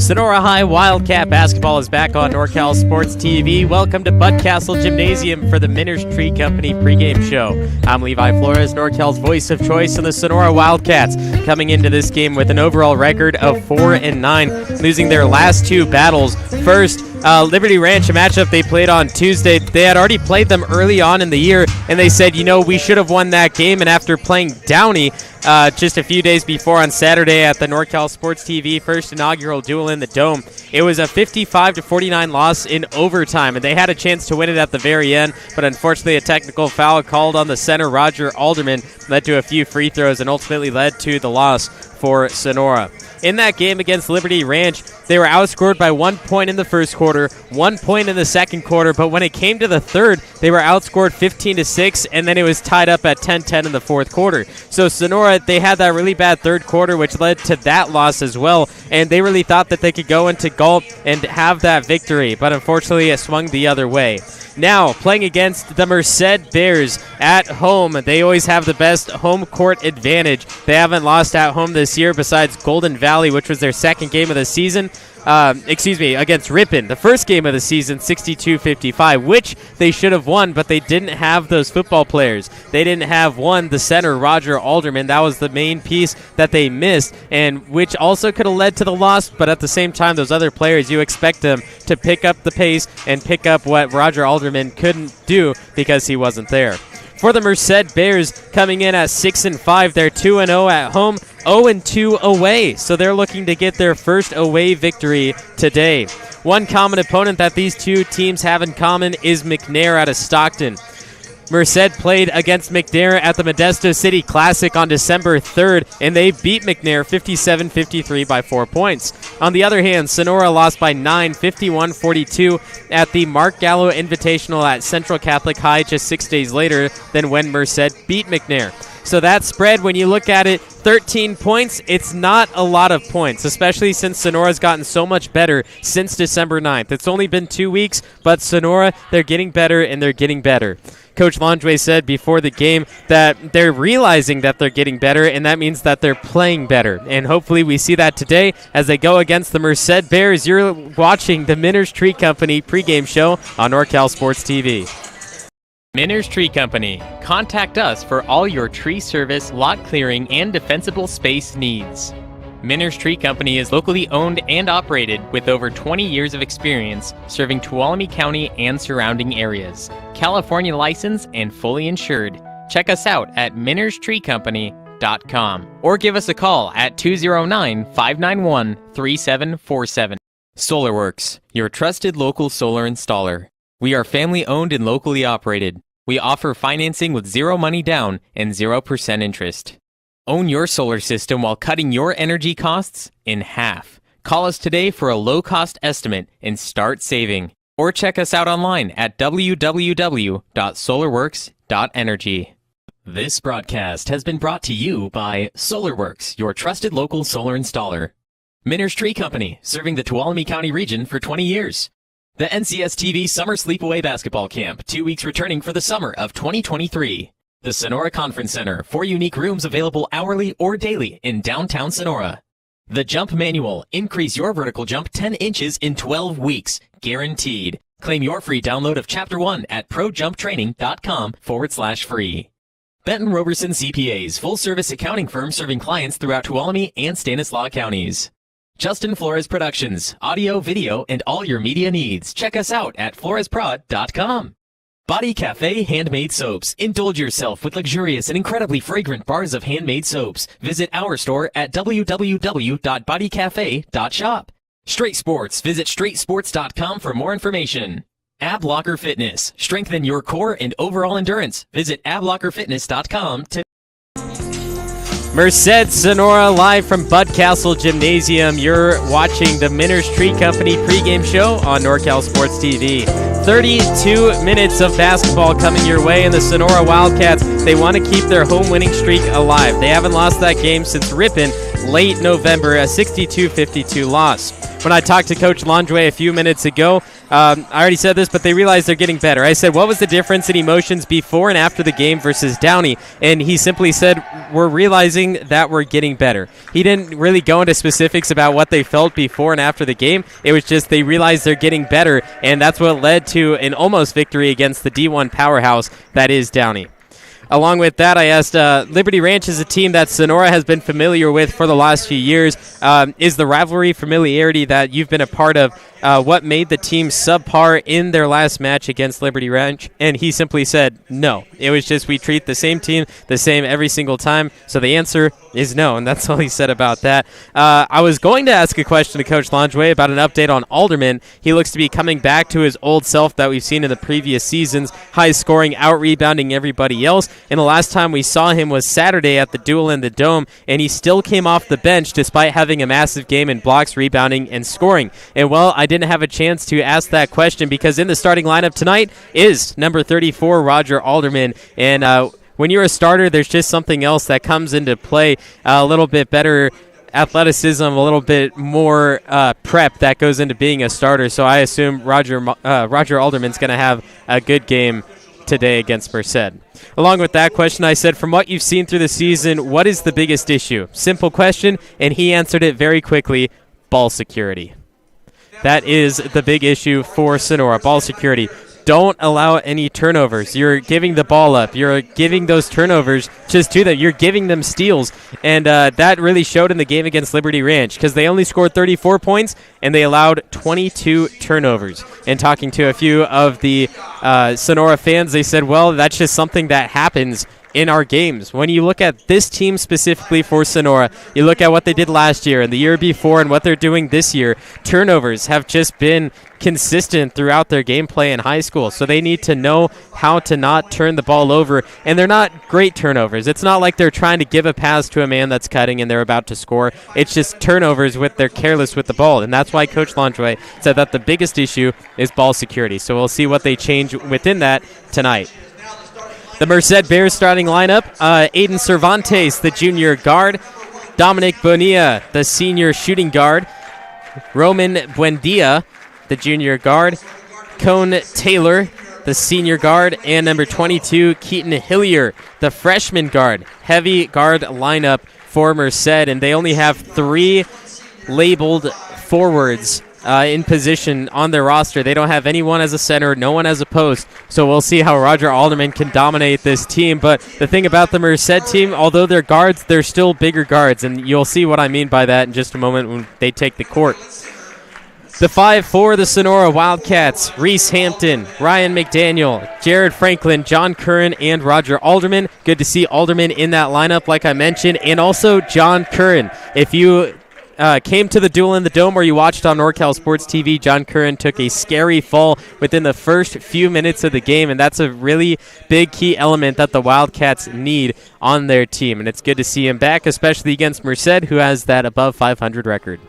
Sonora High Wildcat basketball is back on NorCal Sports TV. Welcome to Bud Castle Gymnasium for the Minners Tree Company pregame show. I'm Levi Flores, NorCal's voice of choice in the Sonora Wildcats, coming into this game with an overall record of 4-9, losing their last two battles. First, Liberty Ranch, a matchup they played on Tuesday. They had already played them early on in the year, and they said, we should have won that game. And after playing Downey just a few days before on Saturday at the NorCal Sports TV first inaugural duel in the Dome, it was a 55-49 loss in overtime, and they had a chance to win it at the very end, but unfortunately a technical foul called on the center, Roger Alderman, led to a few free throws and ultimately led to the loss for Sonora. In that game against Liberty Ranch, they were outscored by 1 point in the first quarter, 1 point in the second quarter, but when it came to the third, they were outscored 15-6, and then it was tied up at 10-10 in the fourth quarter. So Sonora, they had that really bad third quarter, which led to that loss as well, and they really thought that they could go into Galt and have that victory, but unfortunately it swung the other way. Now, playing against the Merced Bears at home, they always have the best home court advantage. They haven't lost at home this year besides Golden Valley, which was their second game of the season. Against Ripon, the first game of the season, 62-55, which they should have won, but they didn't have those football players. They didn't have the center, Roger Alderman. That was the main piece that they missed, and which also could have led to the loss, but at the same time, those other players, you expect them to pick up the pace and pick up what Roger Alderman couldn't do because he wasn't there. For the Merced Bears, coming in at 6-5, they're 2-0 at home, 0-2 away. So they're looking to get their first away victory today. One common opponent that these two teams have in common is McNair out of Stockton. Merced played against McNair at the Modesto City Classic on December 3rd, and they beat McNair 57-53 by 4 points. On the other hand, Sonora lost by 9, 51-42 at the Mark Gallo Invitational at Central Catholic High just 6 days later than when Merced beat McNair. So that spread, when you look at it, 13 points, it's not a lot of points, especially since Sonora's gotten so much better since December 9th. It's only been 2 weeks, but Sonora, they're getting better and they're getting better. Coach Landry said before the game that they're realizing that they're getting better, and that means that they're playing better. And hopefully we see that today as they go against the Merced Bears. You're watching the Minners Tree Company pregame show on NorCal Sports TV. Minners Tree Company. Contact us for all your tree service, lot clearing, and defensible space needs. Minners Tree Company is locally owned and operated with over 20 years of experience serving Tuolumne County and surrounding areas. California licensed and fully insured. Check us out at minnerstreecompany.com or give us a call at 209-591-3747. SolarWorks, your trusted local solar installer. We are family owned and locally operated. We offer financing with 0 money down and 0% interest. Own your solar system while cutting your energy costs in half. Call us today for a low-cost estimate and start saving. Or check us out online at www.solarworks.energy. This broadcast has been brought to you by SolarWorks, your trusted local solar installer. Minners Tree Company, serving the Tuolumne County region for 20 years. The NCS TV Summer Sleepaway Basketball Camp, 2 weeks returning for the summer of 2023. The Sonora Conference Center, 4 unique rooms available hourly or daily in downtown Sonora. The Jump Manual, increase your vertical jump 10 inches in 12 weeks, guaranteed. Claim your free download of Chapter 1 at projumptraining.com/free. Benton Roberson CPAs, full-service accounting firm serving clients throughout Tuolumne and Stanislaus counties. Justin Flores Productions, audio, video, and all your media needs. Check us out at floresprod.com. Body Cafe Handmade Soaps. Indulge yourself with luxurious and incredibly fragrant bars of handmade soaps. Visit our store at www.bodycafe.shop. Straight Sports. Visit straightsports.com for more information. Ab Locker Fitness. Strengthen your core and overall endurance. Visit ablockerfitness.com to Merced, Sonora, live from Bud Castle Gymnasium. You're watching the Minners Tree Company pregame show on NorCal Sports TV. 32 minutes of basketball coming your way, and the Sonora Wildcats, they want to keep their home winning streak alive. They haven't lost that game since Ripon late November, a 62-52 loss. When I talked to Coach Landry a few minutes ago, I already said this, but they realize they're getting better. I said, what was the difference in emotions before and after the game versus Downey? And he simply said, we're realizing that we're getting better. He didn't really go into specifics about what they felt before and after the game. It was just they realized they're getting better, and that's what led to an almost victory against the D1 powerhouse that is Downey. Along with that, I asked, Liberty Ranch is a team that Sonora has been familiar with for the last few years. Is the rivalry familiarity that you've been a part of what made the team subpar in their last match against Liberty Ranch? And he simply said, no. It was just we treat the same team the same every single time. So the answer is no, and that's all he said about that. I was going to ask a question to Coach Langeway about an update on Alderman. He looks to be coming back to his old self that we've seen in the previous seasons, high scoring, out-rebounding everybody else. And the last time we saw him was Saturday at the Duel in the Dome, and he still came off the bench despite having a massive game in blocks, rebounding, and scoring. And, well, I didn't have a chance to ask that question because in the starting lineup tonight is number 34, Roger Alderman. And when you're a starter, there's just something else that comes into play, a little bit better athleticism, a little bit more prep that goes into being a starter. So I assume Roger Alderman's going to have a good game today against Merced. Along with that question, I said, from what you've seen through the season, what is the biggest issue? Simple question, and he answered it very quickly, ball security. That is the big issue for Sonora, ball security. Don't allow any turnovers. You're giving the ball up. You're giving those turnovers just to them. You're giving them steals. And that really showed in the game against Liberty Ranch because they only scored 34 points and they allowed 22 turnovers. And talking to a few of the Sonora fans, they said, well, that's just something that happens in our games. When you look at this team specifically for Sonora, you look at what they did last year and the year before and what they're doing this year, turnovers have just been consistent throughout their gameplay in high school. So they need to know how to not turn the ball over. And they're not great turnovers. It's not like they're trying to give a pass to a man that's cutting and they're about to score. It's just turnovers with they're careless with the ball. And that's why Coach Langeway said that the biggest issue is ball security. So we'll see what they change within that tonight. The Merced Bears starting lineup, Aiden Cervantes, the junior guard, Dominic Bonilla, the senior shooting guard, Roman Buendia, the junior guard, Cone Taylor, the senior guard, and number 22, Keaton Hillier, the freshman guard. Heavy guard lineup for Merced, and they only have 3 labeled forwards in position on their roster. They don't have anyone as a center, no one as a post. So we'll see how Roger Alderman can dominate this team. But the thing about the Merced team, although they're guards, they're still bigger guards. And you'll see what I mean by that in just a moment when they take the court. The 5 for the Sonora Wildcats, Reese Hampton, Ryan McDaniel, Jared Franklin, John Curran, and Roger Alderman. Good to see Alderman in that lineup, like I mentioned, and also John Curran. If you came to the Duel in the Dome or you watched on NorCal Sports TV, John Curran took a scary fall within the first few minutes of the game, and that's a really big key element that the Wildcats need on their team. And it's good to see him back, especially against Merced, who has that above 500 record.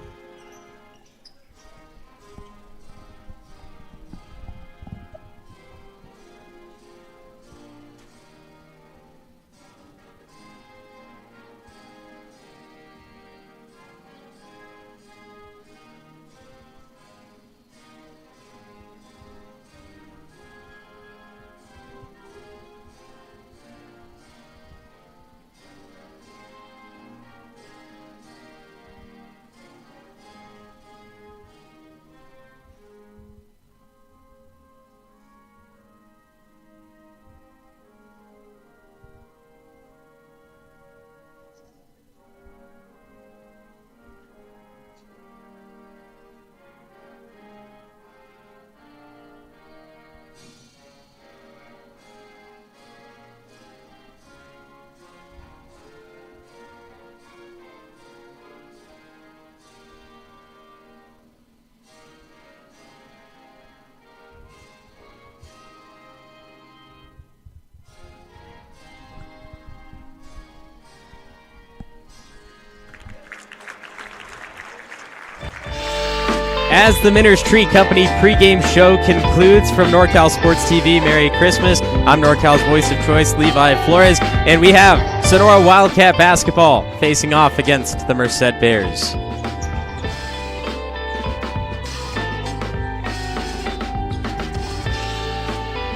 As the Minners Tree Company pregame show concludes from NorCal Sports TV, Merry Christmas. I'm NorCal's voice of choice, Levi Flores, and we have Sonora Wildcat basketball facing off against the Merced Bears.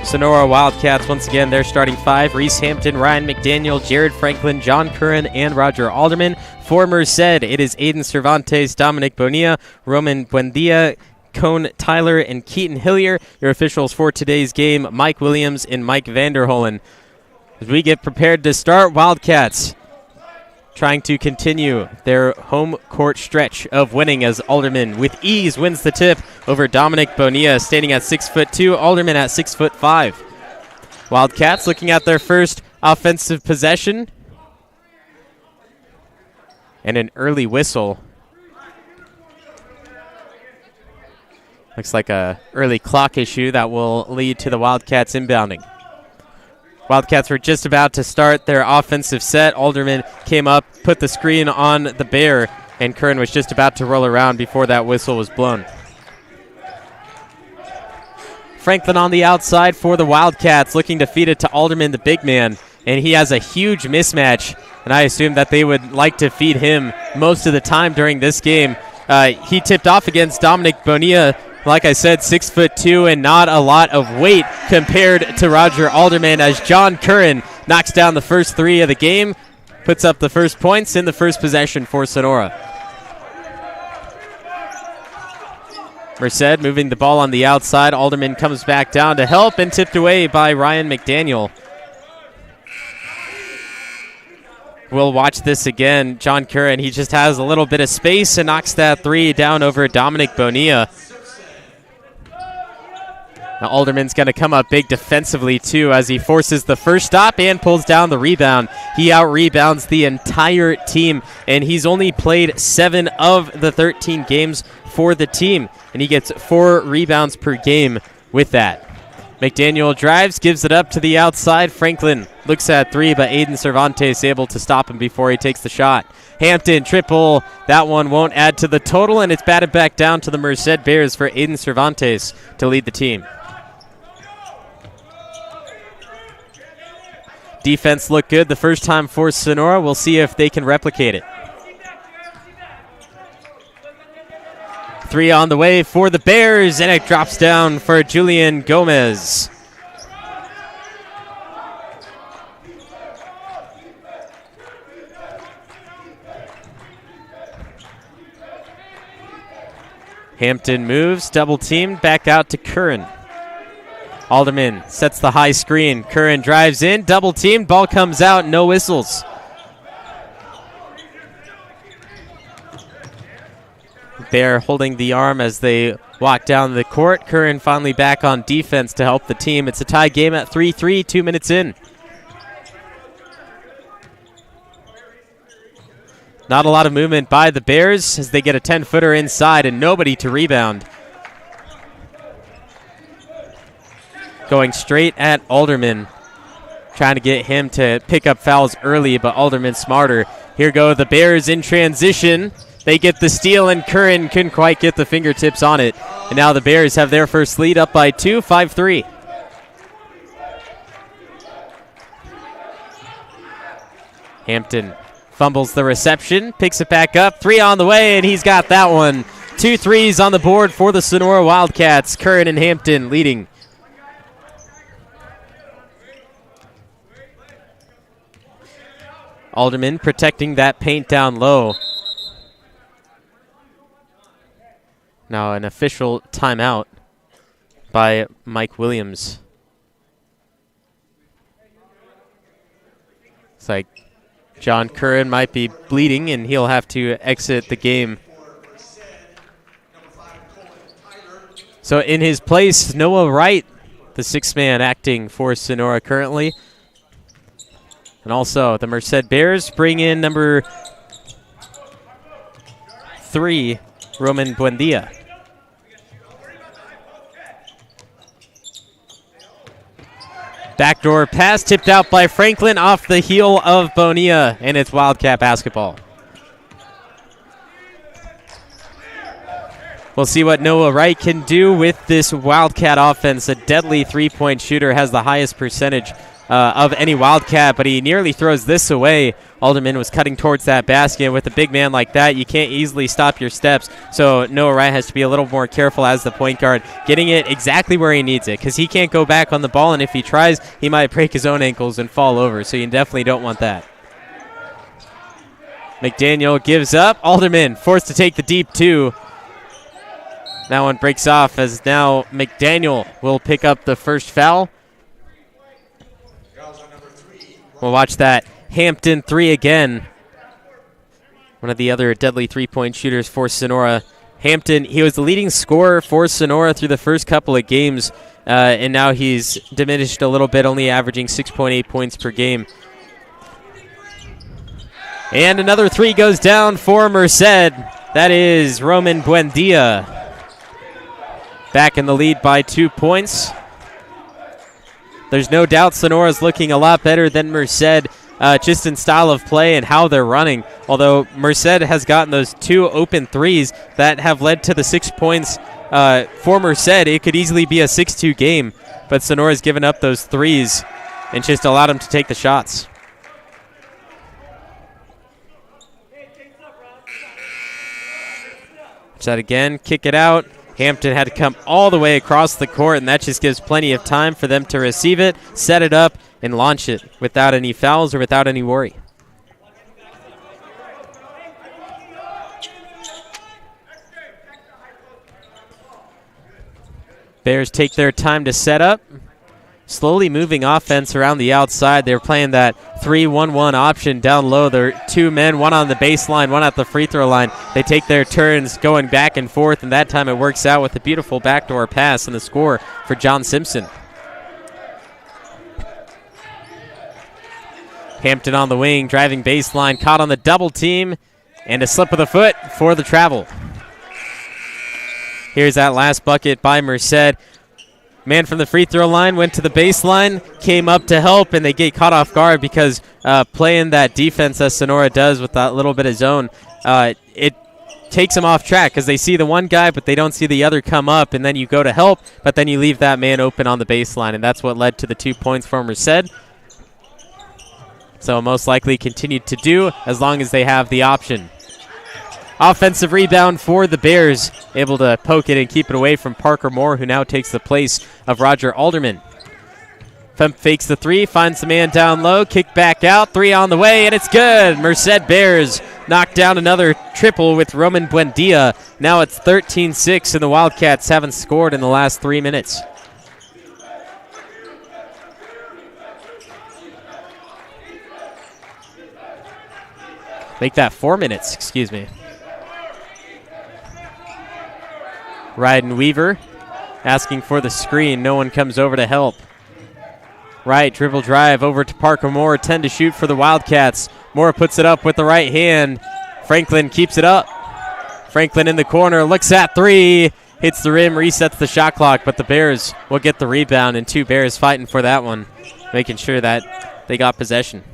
Sonora Wildcats, once again, their starting five: Reese Hampton, Ryan McDaniel, Jared Franklin, John Curran, and Roger Alderman. For Merced, it is Aiden Cervantes, Dominic Bonilla, Roman Buendia, Cone Tyler, and Keaton Hillier. Your officials for today's game, Mike Williams and Mike Vanderholen. As we get prepared to start, Wildcats trying to continue their home court stretch of winning as Alderman with ease wins the tip over Dominic Bonilla, standing at 6'2", Alderman at 6'5". Wildcats looking at their first offensive possession. And an early whistle. Looks like a early clock issue that will lead to the Wildcats inbounding. Wildcats were just about to start their offensive set. Alderman came up, put the screen on the Bear, and Curran was just about to roll around before that whistle was blown. Franklin on the outside for the Wildcats, looking to feed it to Alderman, the big man, and he has a huge mismatch, and I assume that they would like to feed him most of the time during this game. He tipped off against Dominic Bonilla. Like I said, 6'2", and not a lot of weight compared to Roger Alderman, as John Curran knocks down the first three of the game, puts up the first points in the first possession for Sonora. Merced moving the ball on the outside. Alderman comes back down to help and tipped away by Ryan McDaniel. We'll watch this again. John Curran, he just has a little bit of space and knocks that three down over Dominic Bonilla. Now Alderman's going to come up big defensively, too, as he forces the first stop and pulls down the rebound. He out-rebounds the entire team, and he's only played 7 of the 13 games for the team, and he gets 4 rebounds per game with that. McDaniel drives, gives it up to the outside. Franklin looks at three, but Aiden Cervantes able to stop him before he takes the shot. Hampton, triple. That one won't add to the total, and it's batted back down to the Merced Bears for Aiden Cervantes to lead the team. Defense looked good the first time for Sonora. We'll see if they can replicate it. Three on the way for the Bears, and it drops down for Julian Gomez. Hampton moves, double teamed, back out to Curran. Alderman sets the high screen. Curran drives in, double teamed, ball comes out, no whistles. They're holding the arm as they walk down the court. Curran finally back on defense to help the team. It's a tie game at 3-3, 2 minutes in. Not a lot of movement by the Bears as they get a 10-footer inside and nobody to rebound. Going straight at Alderman, trying to get him to pick up fouls early, but Alderman smarter. Here go the Bears in transition. They get the steal, and Curran couldn't quite get the fingertips on it. And now the Bears have their first lead up by 2, 5-3. Hampton fumbles the reception, picks it back up. Three on the way, and he's got that one. 2 threes on the board for the Sonora Wildcats. Curran and Hampton leading. Alderman protecting that paint down low. Now an official timeout by Mike Williams. It's like John Curran might be bleeding and he'll have to exit the game. So in his place, Noah Wright, the sixth man acting for Sonora currently. And also the Merced Bears bring in number 3, Roman Buendia. Backdoor pass tipped out by Franklin off the heel of Bonilla, and it's Wildcat basketball. We'll see what Noah Wright can do with this Wildcat offense. A deadly three-point shooter, has the highest percentage of any Wildcat, but he nearly throws this away. Alderman was cutting towards that basket. With a big man like that, you can't easily stop your steps, so Noah Wright has to be a little more careful as the point guard, getting it exactly where he needs it, because he can't go back on the ball, and if he tries, he might break his own ankles and fall over, so you definitely don't want that. McDaniel gives up. Alderman forced to take the deep two. That one breaks off as now McDaniel will pick up the first foul. We'll watch that Hampton three again. One of the other deadly three-point shooters for Sonora. Hampton, he was the leading scorer for Sonora through the first couple of games, and now he's diminished a little bit, only averaging 6.8 points per game. And another three goes down for Merced. That is Roman Buendia. Back in the lead by 2 points. There's no doubt Sonora's looking a lot better than Merced, just in style of play and how they're running. Although Merced has gotten those two open threes that have led to the 6 points for Merced. It could easily be a 6-2 game, but Sonora's given up those threes and just allowed them to take the shots. Watch that again, kick it out. Hampton had to come all the way across the court, and that just gives plenty of time for them to receive it, set it up, and launch it without any fouls or without any worry. Bears take their time to set up. Slowly moving offense around the outside. They're playing that 3-1-1 option down low. They're two men, one on the baseline, one at the free throw line. They take their turns going back and forth, and that time it works out with a beautiful backdoor pass and the score for John Simpson. Hampton on the wing, driving baseline, caught on the double team, and a slip of the foot for the travel. Here's that last bucket by Merced. Man from the free throw line went to the baseline, came up to help, and they get caught off guard because playing that defense as Sonora does with that little bit of zone, it takes them off track because they see the one guy, but they don't see the other come up, and then you go to help, but then you leave that man open on the baseline, and that's what led to the 2 points for Merced. So most likely continue to do as long as they have the option. Offensive rebound for the Bears, able to poke it and keep it away from Parker Moore, who now takes the place of Roger Alderman. Femp fakes the three, finds the man down low, kick back out, three on the way, and it's good. Merced Bears knock down another triple with Roman Buendia. Now it's 13-6, and the Wildcats haven't scored in the last 3 minutes. Make that 4 minutes, excuse me. Ryden Weaver asking for the screen. No one comes over to help. Right, dribble drive over to Parker Moore. 10 to shoot for the Wildcats. Moore puts it up with the right hand. Franklin keeps it up. Franklin in the corner, looks at three. Hits the rim, resets the shot clock, but the Bears will get the rebound, and two Bears fighting for that one, making sure that they got possession.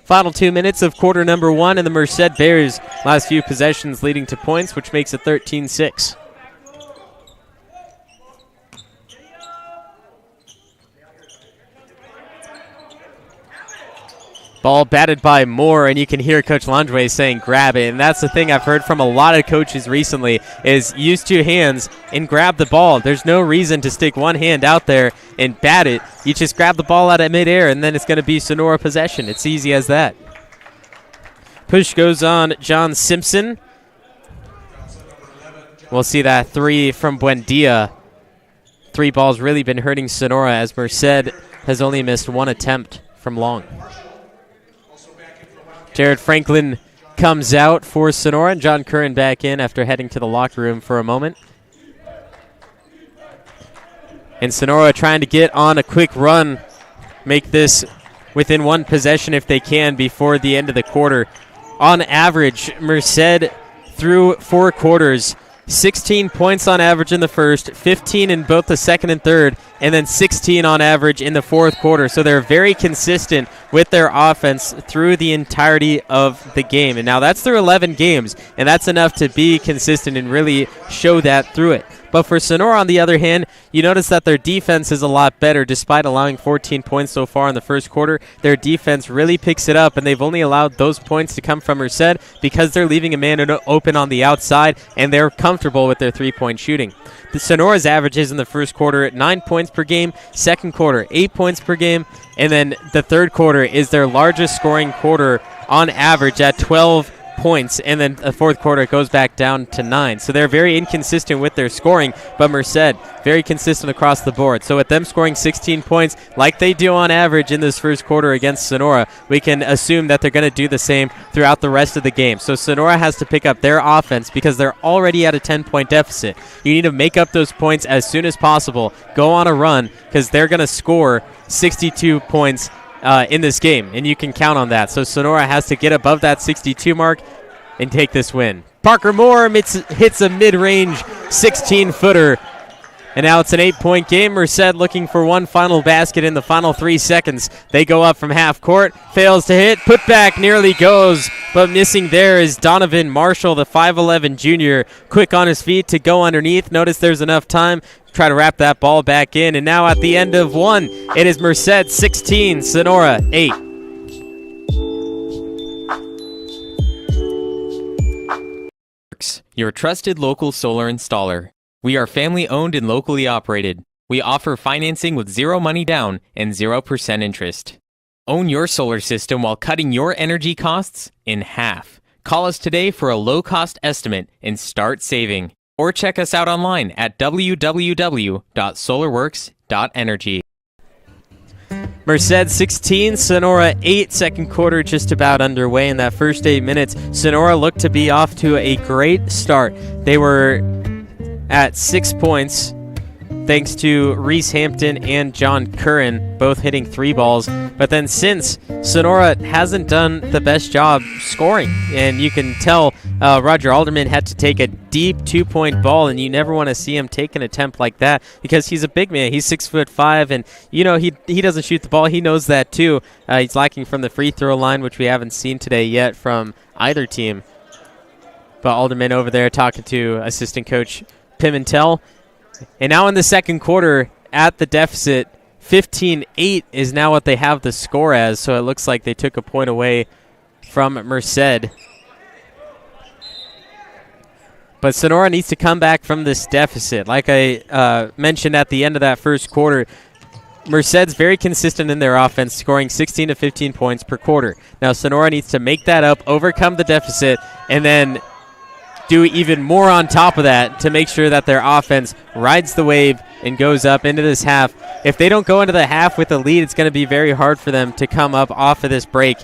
Final 2 minutes of quarter number one, and the Merced Bears last few possessions leading to points, which makes it 13-6. Ball batted by Moore, and you can hear Coach Langevin saying grab it, and that's the thing I've heard from a lot of coaches recently is use two hands and grab the ball. There's no reason to stick one hand out there and bat it. You just grab the ball out of midair, and then it's going to be Sonora possession. It's easy as that. Push goes on John Simpson. We'll see that three from Buendia. Three balls really been hurting Sonora as Merced has only missed one attempt from long. Jared Franklin comes out for Sonora, and John Curran back in after heading to the locker room for a moment. And Sonora trying to get on a quick run, make this within one possession if they can before the end of the quarter. On average, Merced through 4 quarters 16 points on average in the first, 15 in both the second and third, and then 16 on average in the fourth quarter. So they're very consistent with their offense through the entirety of the game. And now that's through 11 games, and that's enough to be consistent and really show that through it. But for Sonora, on the other hand, you notice that their defense is a lot better. Despite allowing 14 points so far in the first quarter, their defense really picks it up, and they've only allowed those points to come from Merced because they're leaving a man open on the outside, and they're comfortable with their three-point shooting. The Sonora's averages in the first quarter at 9 points per game, second quarter 8 points per game, and then the third quarter is their largest scoring quarter on average at 12 points, and then the fourth quarter it goes back down to 9. So they're very inconsistent with their scoring, but Merced very consistent across the board. So with them scoring 16 points like they do on average in this first quarter against Sonora, we can assume that they're going to do the same throughout the rest of the game. So Sonora has to pick up their offense because they're already at a 10-point deficit. You need to make up those points as soon as possible, go on a run, because they're going to score 62 points in this game, and you can count on that. So Sonora has to get above that 62 mark and take this win. Parker Moore hits a mid-range 16-footer, and now it's an 8-point game. Merced looking for one final basket in the final 3 seconds. They go up from half court, fails to hit, put back nearly goes, but missing there is Donovan Marshall, the 5'11 junior, quick on his feet to go underneath. Notice there's enough time. Try to wrap that ball back in, and now at the end of one, it is Merced 16, Sonora 8. Your trusted local solar installer. We are family owned and locally operated. We offer financing with zero money down and 0% interest. Own your solar system while cutting your energy costs in half. Call us today for a low-cost estimate and start saving. Or check us out online at www.solarworks.energy. Merced 16, Sonora 8, second quarter just about underway. In that first 8 minutes, Sonora looked to be off to a great start. They were at 6 points thanks to Reese Hampton and John Curran, both hitting 3 balls. But then since, Sonora hasn't done the best job scoring. And you can tell Roger Alderman had to take a deep 2-point ball, and you never want to see him take an attempt like that because he's a big man. He's 6'5", and you know he doesn't shoot the ball. He knows that too. He's lacking from the free throw line, which we haven't seen today yet from either team. But Alderman over there talking to assistant coach Pimentel. And now in the second quarter, at the deficit, 15-8 is now what they have the score as, so it looks like they took a point away from Merced. But Sonora needs to come back from this deficit. Like I mentioned at the end of that first quarter, Merced's very consistent in their offense, scoring 16 to 15 points per quarter. Now Sonora needs to make that up, overcome the deficit, and then do even more on top of that to make sure that their offense rides the wave and goes up into this half. If they don't go into the half with a lead, it's going to be very hard for them to come up off of this break,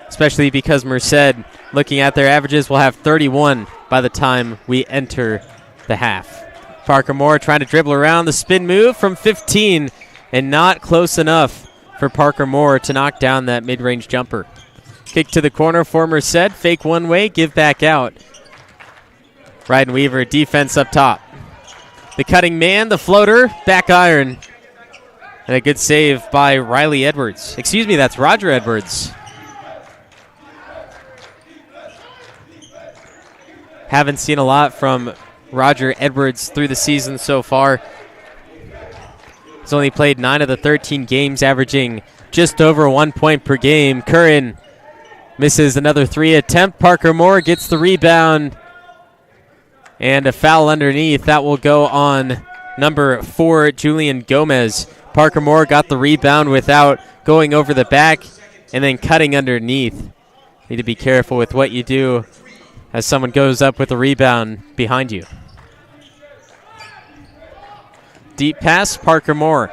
especially because Merced, looking at their averages, will have 31 by the time we enter the half. Parker Moore trying to dribble around the spin move from 15, and not close enough for Parker Moore to knock down that mid-range jumper. Kick to the corner for Merced, fake one way, give back out. Ryden Weaver, defense up top. The cutting man, the floater, back iron. And a good save by Riley Edwards. Excuse me, that's Roger Edwards. Haven't seen a lot from Roger Edwards through the season so far. He's only played 9 of the 13 games, averaging just over 1 point per game. Curran misses another 3 attempt. Parker Moore gets the rebound. And a foul underneath. That will go on number 4, Julian Gomez. Parker Moore got the rebound without going over the back and then cutting underneath. Need to be careful with what you do as someone goes up with a rebound behind you. Deep pass, Parker Moore.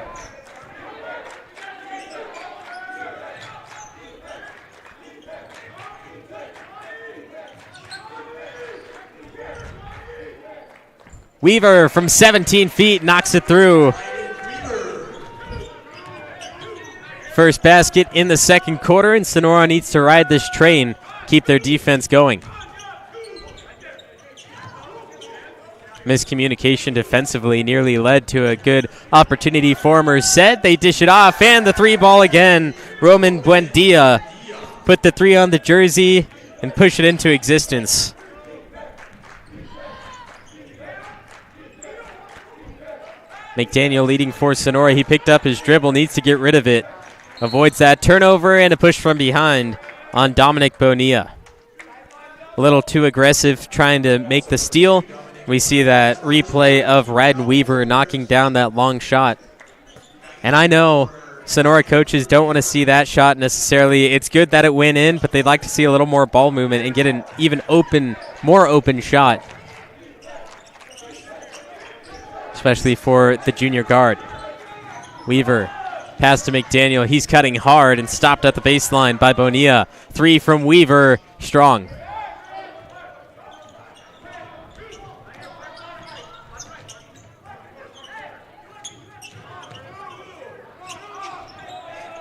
Weaver from 17 feet knocks it through. First basket in the second quarter, and Sonora needs to ride this train, keep their defense going. Miscommunication defensively nearly led to a good opportunity for Merced. They dish it off, and the 3 ball again. Roman Buendia put the 3 on the jersey and push it into existence. McDaniel leading for Sonora. He picked up his dribble, needs to get rid of it. Avoids that turnover and a push from behind on Dominic Bonilla. A little too aggressive trying to make the steal. We see that replay of Radden Weaver knocking down that long shot. And I know Sonora coaches don't want to see that shot necessarily. It's good that it went in, but they'd like to see a little more ball movement and get an even more open shot. Especially for the junior guard. Weaver, pass to McDaniel. He's cutting hard and stopped at the baseline by Bonilla. 3 from Weaver, strong.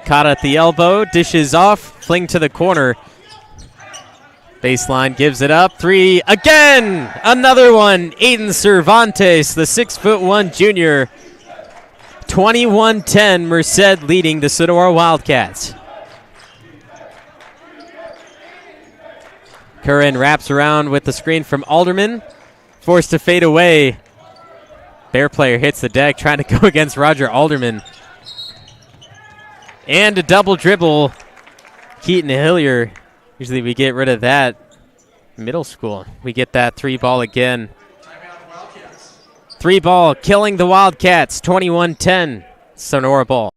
Caught at the elbow, dishes off, fling to the corner. Baseline gives it up. 3 again. Another one. Aiden Cervantes, the 6'1" junior. 21-10, Merced leading the Sonora Wildcats. Curran wraps around with the screen from Alderman. Forced to fade away. Bear player hits the deck, trying to go against Roger Alderman. And a double dribble. Keaton Hillier. Usually we get rid of that. Middle school. We get that 3 ball again. 3 ball killing the Wildcats. 21-10. Sonora ball.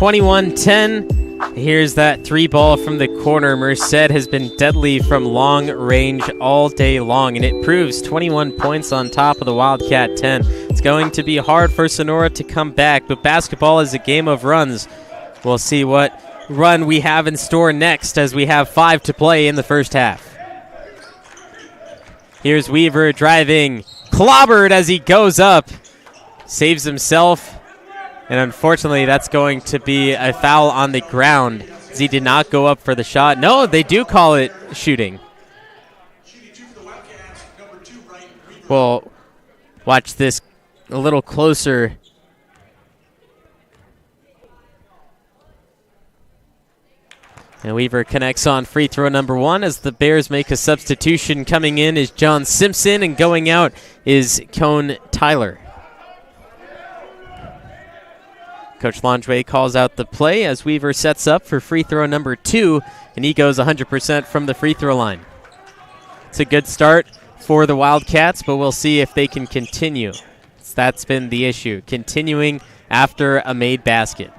(21-10). Here's that 3 ball from the corner. Merced has been deadly from long range all day long, and it proves 21 points on top of the Wildcat 10. It's going to be hard for Sonora to come back, but basketball is a game of runs. We'll see what run we have in store next as we have 5 to play in the first half. Here's Weaver driving, clobbered as he goes up, saves himself. And unfortunately, that's going to be a foul on the ground as he did not go up for the shot. No, they do call it shooting. We'll watch this a little closer. And Weaver connects on free throw number 1 as the Bears make a substitution. Coming in is John Simpson, and going out is Cone Tyler. Coach Langevay calls out the play as Weaver sets up for free throw number 2, and he goes 100% from the free throw line. It's a good start for the Wildcats, but we'll see if they can continue. That's been the issue, continuing after a made basket.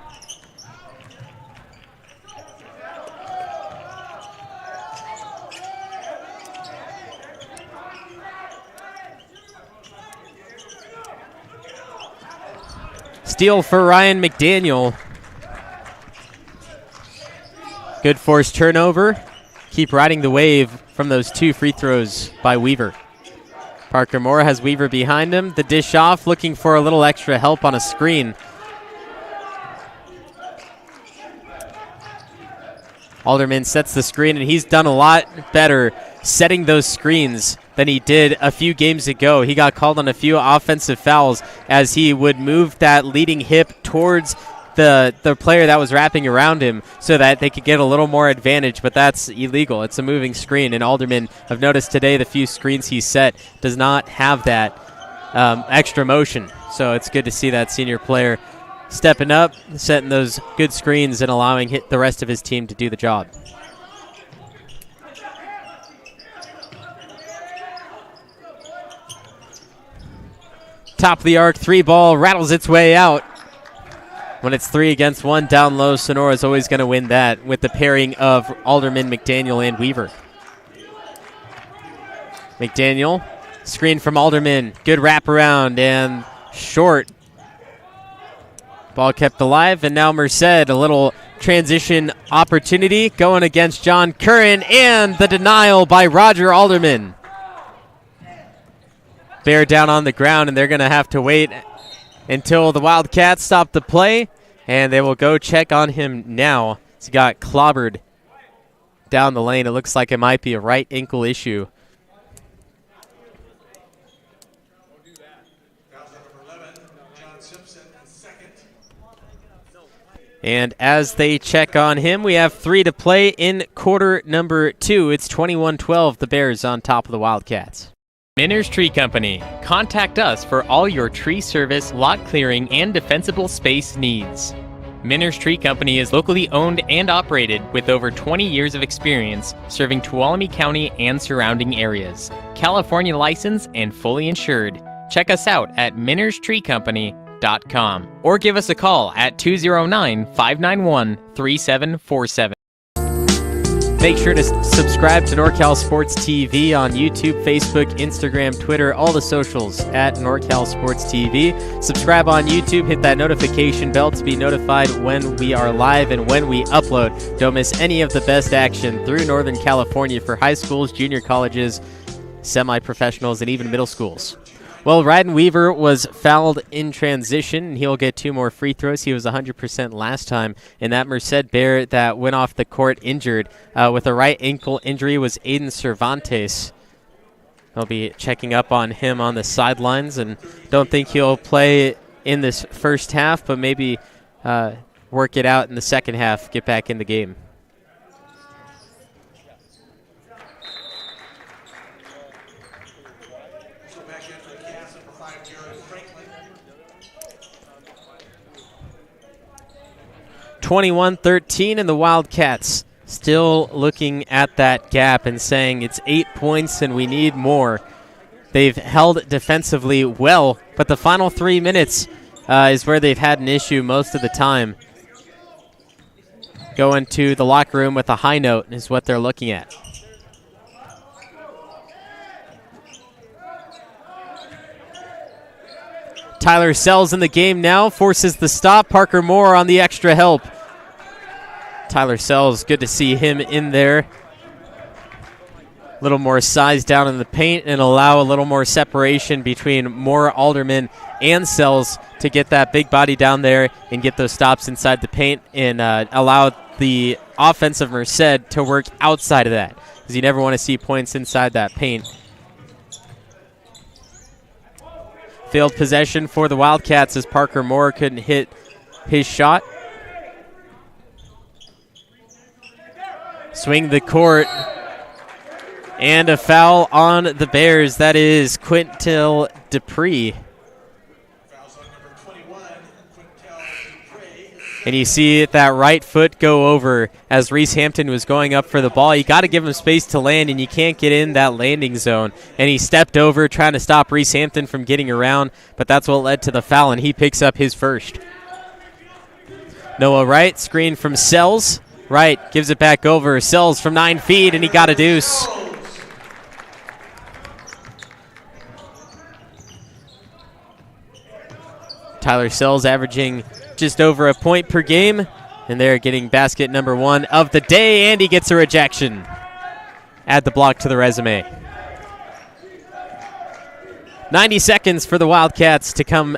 Steal for Ryan McDaniel. Good forced turnover. Keep riding the wave from those 2 free throws by Weaver. Parker Moore has Weaver behind him. The dish off, looking for a little extra help on a screen. Alderman sets the screen, and he's done a lot better setting those screens than he did a few games ago. He got called on a few offensive fouls as he would move that leading hip towards the player that was wrapping around him so that they could get a little more advantage, but that's illegal. It's a moving screen, and Alderman, I've noticed today the few screens he set does not have that extra motion. So it's good to see that senior player stepping up, setting those good screens, and allowing the rest of his team to do the job. Top of the arc 3 ball rattles its way out. When it's 3 against 1 down low, Sonora is always going to win that with the pairing of Alderman, McDaniel, and Weaver. McDaniel, screen from Alderman, good wraparound and short. Ball kept alive, and now Merced, a little transition opportunity going against John Curran, and the denial by Roger Alderman. Bear down on the ground, and they're going to have to wait until the Wildcats stop the play, and they will go check on him now. He got clobbered down the lane. It looks like it might be a right ankle issue. And as they check on him, we have 3 to play in quarter number 2. It's 21-12, the Bears on top of the Wildcats. Miners Tree Company. Contact us for all your tree service, lot clearing, and defensible space needs. Miners Tree Company is locally owned and operated with over 20 years of experience serving Tuolumne County and surrounding areas. California licensed and fully insured. Check us out at minerstreecompany.com or give us a call at 209-591-3747. Make sure to subscribe to NorCal Sports TV on YouTube, Facebook, Instagram, Twitter, all the socials at NorCal Sports TV. Subscribe on YouTube, hit that notification bell to be notified when we are live and when we upload. Don't miss any of the best action through Northern California for high schools, junior colleges, semi-professionals, and even middle schools. Well, Ryden Weaver was fouled in transition, and he'll get 2 more free throws. He was 100% last time. And that Merced Bear that went off the court injured with a right ankle injury was Aiden Cervantes. They'll be checking up on him on the sidelines, and don't think he'll play in this first half, but maybe work it out in the second half, get back in the game. (21-13), and the Wildcats still looking at that gap and saying it's 8 points and we need more. They've held defensively well, but the final 3 minutes is where they've had an issue most of the time. Going to the locker room with a high note is what they're looking at. Tyler Sells in the game now, forces the stop. Parker Moore on the extra help. Tyler Sells, good to see him in there. A little more size down in the paint and allow a little more separation between Moore, Alderman, and Sells to get that big body down there and get those stops inside the paint and allow the offense of Merced to work outside of that, because you never want to see points inside that paint. Failed possession for the Wildcats as Parker Moore couldn't hit his shot. Swing the court. And a foul on the Bears. That is Quintel Dupree. And you see that right foot go over as Reese Hampton was going up for the ball. You got to give him space to land, and you can't get in that landing zone. And he stepped over trying to stop Reese Hampton from getting around, but that's what led to the foul, and he picks up his first. Noah Wright, screen from Sells. Wright gives it back over. Sells from 9 feet, and he got a deuce. Tyler Sells averaging just over a point per game, and they're getting basket number 1 of the day, and he gets a rejection. Add the block to the resume. 90 seconds for the Wildcats to come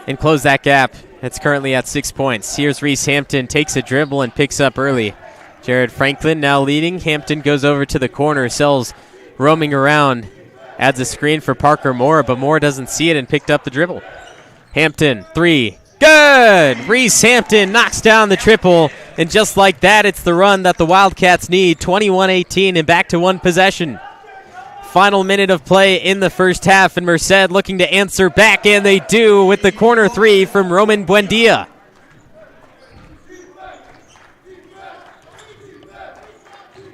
and close that gap. It's currently at 6 points. Here's Reese Hampton, takes a dribble and picks up early. Jared Franklin now leading. Hampton goes over to the corner. Sells roaming around. Adds a screen for Parker Moore, but Moore doesn't see it and picked up the dribble. Hampton, 3. Good! Reese Hampton knocks down the triple, and just like that, it's the run that the Wildcats need. 21-18 and back to 1 possession. Final minute of play in the first half, and Merced looking to answer back, and they do with the corner 3 from Roman Buendia.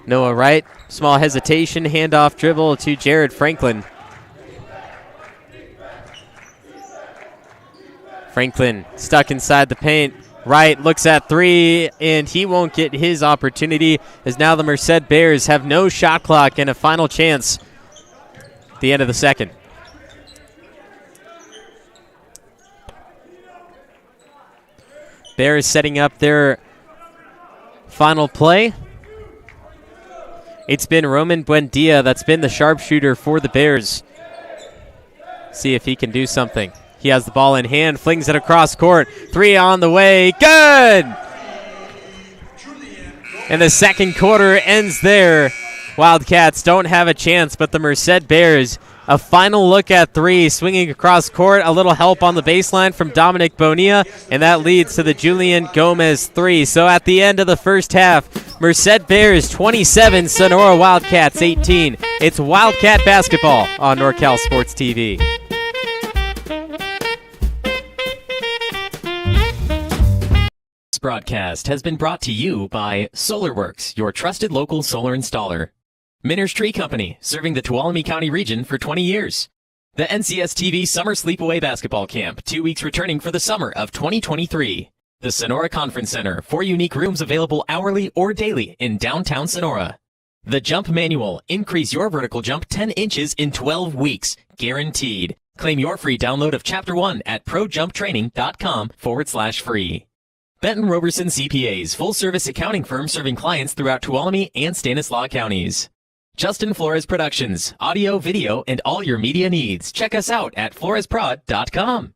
Noah Wright, small hesitation, handoff dribble to Jared Franklin. Franklin stuck inside the paint. Wright looks at three, and he won't get his opportunity, as now the Merced Bears have no shot clock and a final chance at the end of the second. Bears setting up their final play. It's been Roman Buendia that's been the sharpshooter for the Bears. See if he can do something. He has the ball in hand, flings it across court. Three on the way, good! And the second quarter ends there. Wildcats don't have a chance, but the Merced Bears, a final look at three, swinging across court, a little help on the baseline from Dominic Bonilla, and that leads to the Julian Gomez three. So at the end of the first half, Merced Bears 27, Sonora Wildcats 18. It's Wildcat basketball on NorCal Sports TV. This broadcast has been brought to you by SolarWorks, your trusted local solar installer. Miners Tree Company, serving the Tuolumne County region for 20 years. The NCS TV Summer Sleepaway Basketball Camp, 2 weeks returning for the summer of 2023. The Sonora Conference Center, 4 unique rooms available hourly or daily in downtown Sonora. The Jump Manual, increase your vertical jump 10 inches in 12 weeks, guaranteed. Claim your free download of Chapter 1 at projumptraining.com/free. Benton Roberson CPAs, full-service accounting firm serving clients throughout Tuolumne and Stanislaus counties. Justin Flores Productions, audio, video, and all your media needs. Check us out at floresprod.com.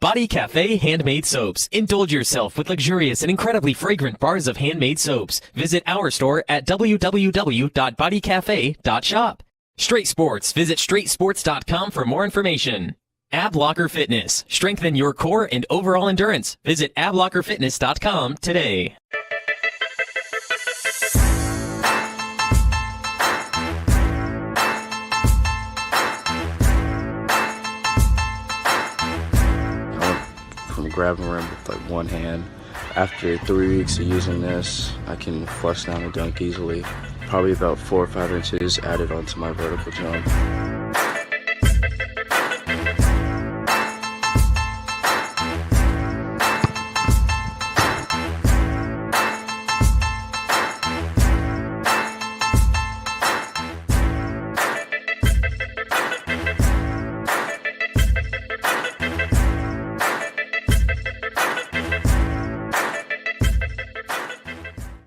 Body Cafe Handmade Soaps. Indulge yourself with luxurious and incredibly fragrant bars of handmade soaps. Visit our store at www.bodycafe.shop. Straight Sports. Visit straightsports.com for more information. Ab Locker Fitness. Strengthen your core and overall endurance. Visit ablockerfitness.com today. From grabbing rim with like one hand. After 3 weeks of using this, I can flush down a dunk easily. Probably about 4 or 5 inches added onto my vertical jump.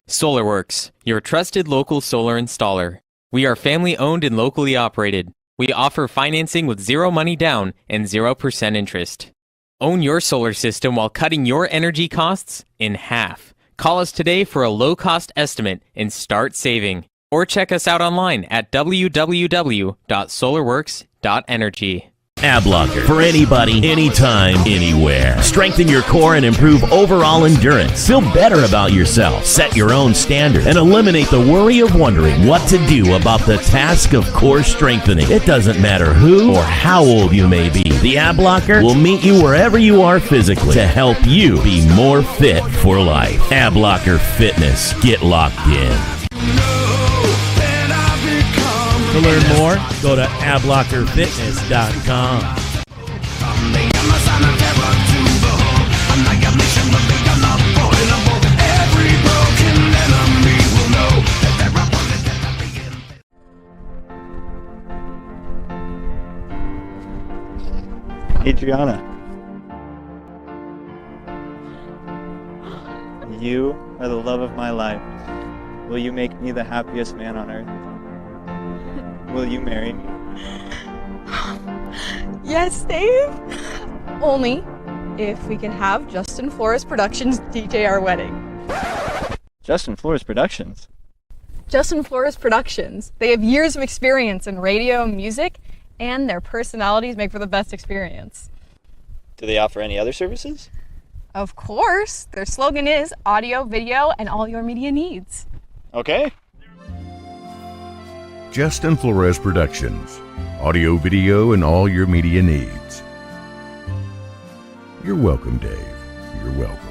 SolarWorks, your trusted local solar installer. We are family owned and locally operated. We offer financing with zero money down and 0% interest. Own your solar system while cutting your energy costs in half. Call us today for a low-cost estimate and start saving. Or check us out online at www.solarworks.energy. Ab Locker, for anybody, anytime, anywhere. Strengthen your core and improve overall endurance. Feel better about yourself. Set your own standard and eliminate the worry of wondering what to do about the task of core strengthening. It doesn't matter who or how old you may be. The Ab Locker will meet you wherever you are physically to help you be more fit for life. Ab Locker Fitness. Get locked in. To learn more, go to ablockerfitness.com. Adriana, you are the love of my life. Will you make me the happiest man on earth? Will you marry me? Yes, Dave. Only if we can have Justin Flores Productions DJ our wedding. Justin Flores Productions? Justin Flores Productions. They have years of experience in radio and music, and their personalities make for the best experience. Do they offer any other services? Of course. Their slogan is audio, video, and all your media needs. Okay. Justin Flores Productions. Audio, video, and all your media needs. You're welcome, Dave. You're welcome.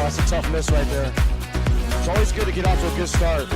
That's a tough miss right there. It's always good to get off to a good start.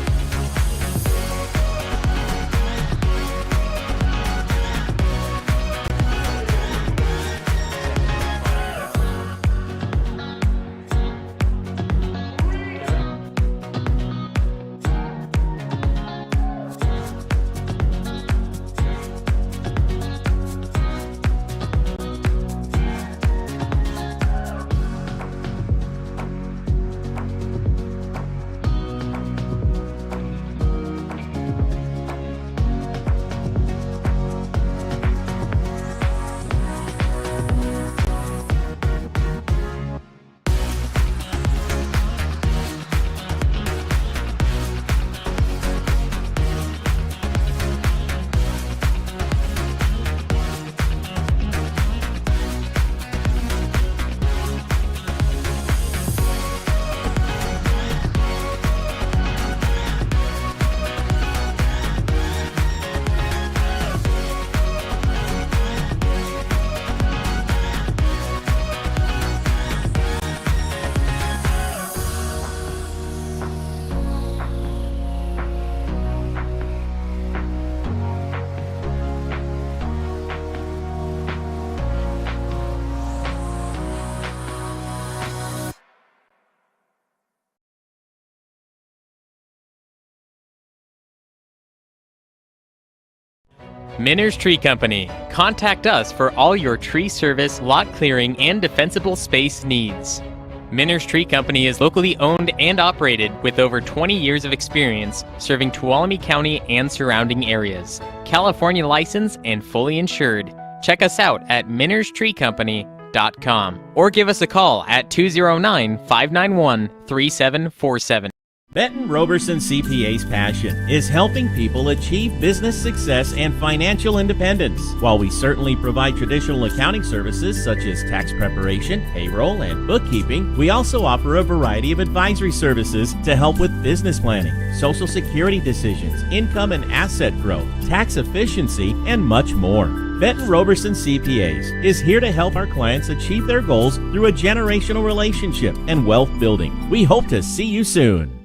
Miners Tree Company. Contact us for all your tree service, lot clearing, and defensible space needs. Miners Tree Company is locally owned and operated with over 20 years of experience serving Tuolumne County and surrounding areas. California licensed and fully insured. Check us out at minerstreecompany.com or give us a call at 209-591-3747. Benton Roberson CPA's passion is helping people achieve business success and financial independence. While we certainly provide traditional accounting services such as tax preparation, payroll, and bookkeeping, we also offer a variety of advisory services to help with business planning, Social Security decisions, income and asset growth, tax efficiency, and much more. Benton Roberson CPAs is here to help our clients achieve their goals through a generational relationship and wealth building. We hope to see you soon.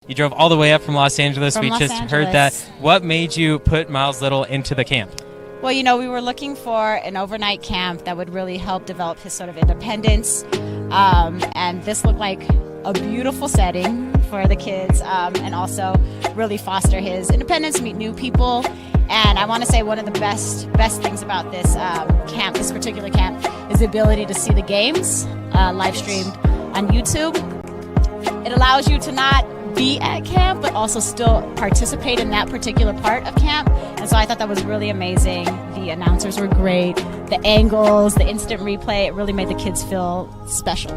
You drove all the way up from Los Angeles. From we Los just Angeles. heard that. What made you put Miles Little into the camp? Well, you know, we were looking for an overnight camp that would really help develop his sort of independence. And this looked like a beautiful setting for the kids and also really foster his independence, meet new people. And I want to say one of the best things about this camp, this particular camp, is the ability to see the games live streamed on YouTube. It allows you to not be at camp, but also still participate in that particular part of camp. And so I thought that was really amazing. The announcers were great. The angles, the instant replay, it really made the kids feel special.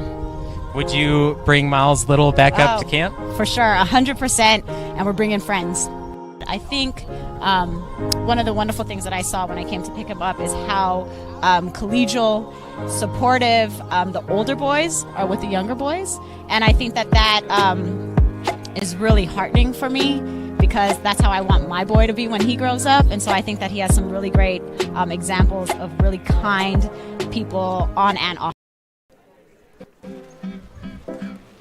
Would you bring Miles Little back up to camp? For sure, 100%. And we're bringing friends. I think one of the wonderful things that I saw when I came to pick him up is how collegial, supportive the older boys are with the younger boys. And I think that is really heartening for me, because that's how I want my boy to be when he grows up. And so I think that he has some really great examples of really kind people on and off.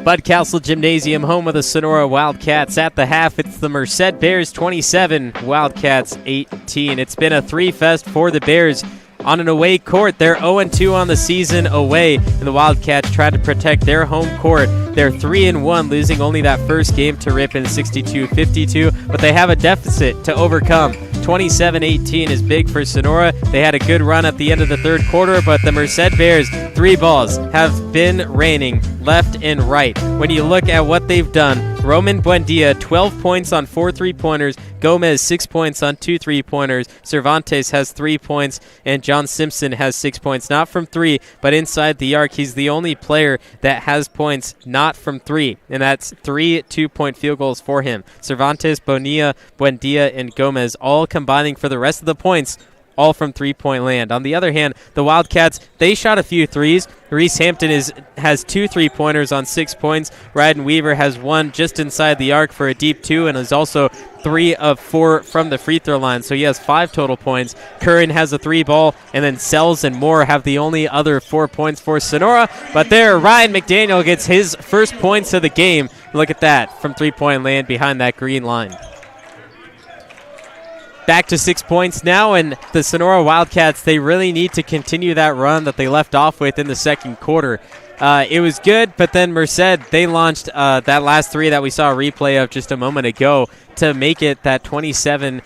Bud Castle Gymnasium, home of the Sonora Wildcats. At the half, it's the Merced Bears 27, Wildcats 18. It's been a three-fest for the Bears on an away court. They're 0-2 on the season away, and the Wildcats try to protect their home court. They're 3-1, losing only that first game to Ripon 62-52, but they have a deficit to overcome. 27-18 is big for Sonora. They had a good run at the end of the third quarter, but the Merced Bears, 3 balls, have been raining left and right. When you look at what they've done, Roman Buendia, 12 points on 4 3-pointers. Gomez, 6 points on 2 3-pointers. Cervantes has 3 points, and John Simpson has 6 points. Not from 3, but inside the arc. He's the only player that has points not from 3, and that's 3 2-point field goals for him. Cervantes, Bonilla, Buendia, and Gomez all combining for the rest of the points, all from 3-point land. On the other hand, the Wildcats, they shot a few threes. Reese Hampton has 2 3-pointers on 6 points. Ryden Weaver has 1 just inside the arc for a deep 2, and is also 3 of 4 from the free throw line, so he has 5 total points. Curran has a 3 ball, and then Sells and Moore have the only other 4 points for Sonora. But there, Ryan McDaniel gets his first points of the game. Look at that, from 3-point land behind that green line. Back to 6 points now, and the Sonora Wildcats, they really need to continue that run that they left off with in the second quarter. It was good, but then Merced, they launched that last 3 that we saw a replay of just a moment ago to make it that 27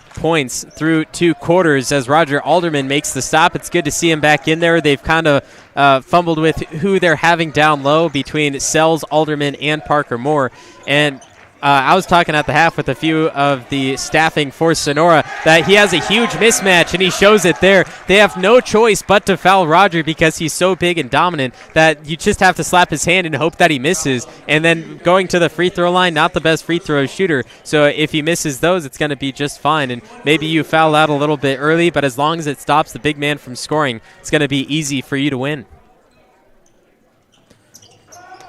points through 2 quarters as Roger Alderman makes the stop. It's good to see him back in there. They've kind of fumbled with who they're having down low between Sells, Alderman, and Parker Moore. And I was talking at the half with a few of the staffing for Sonora that he has a huge mismatch, and he shows it there. They have no choice but to foul Roger because he's so big and dominant that you just have to slap his hand and hope that he misses. And then going to the free throw line, not the best free throw shooter. So if he misses those, it's going to be just fine. And maybe you foul out a little bit early, but as long as it stops the big man from scoring, it's going to be easy for you to win.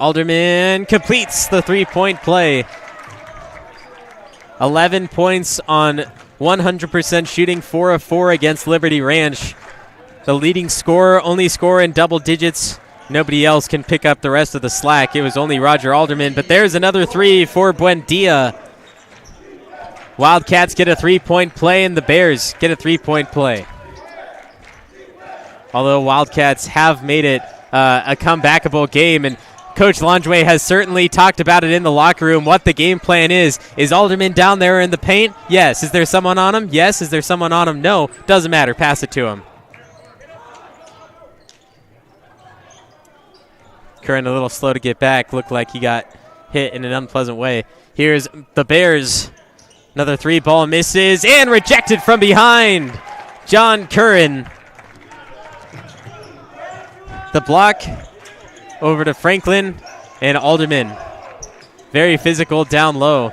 Alderman completes the 3-point play. 11 points on 100% shooting, 4 of 4 against Liberty Ranch. The leading scorer, only scorer in double digits. Nobody else can pick up the rest of the slack. It was only Roger Alderman, but there's another 3 for Buendia. Wildcats get a 3-point play, and the Bears get a 3-point play. Although Wildcats have made it a comebackable game, and Coach Langeway has certainly talked about it in the locker room, what the game plan is. Is Alderman down there in the paint? Yes. Is there someone on him? Yes. Is there someone on him? No. Doesn't matter. Pass it to him. Curran a little slow to get back. Looked like he got hit in an unpleasant way. Here's the Bears. Another 3-ball misses and rejected from behind. John Curran. The block over to Franklin and Alderman. Very physical down low.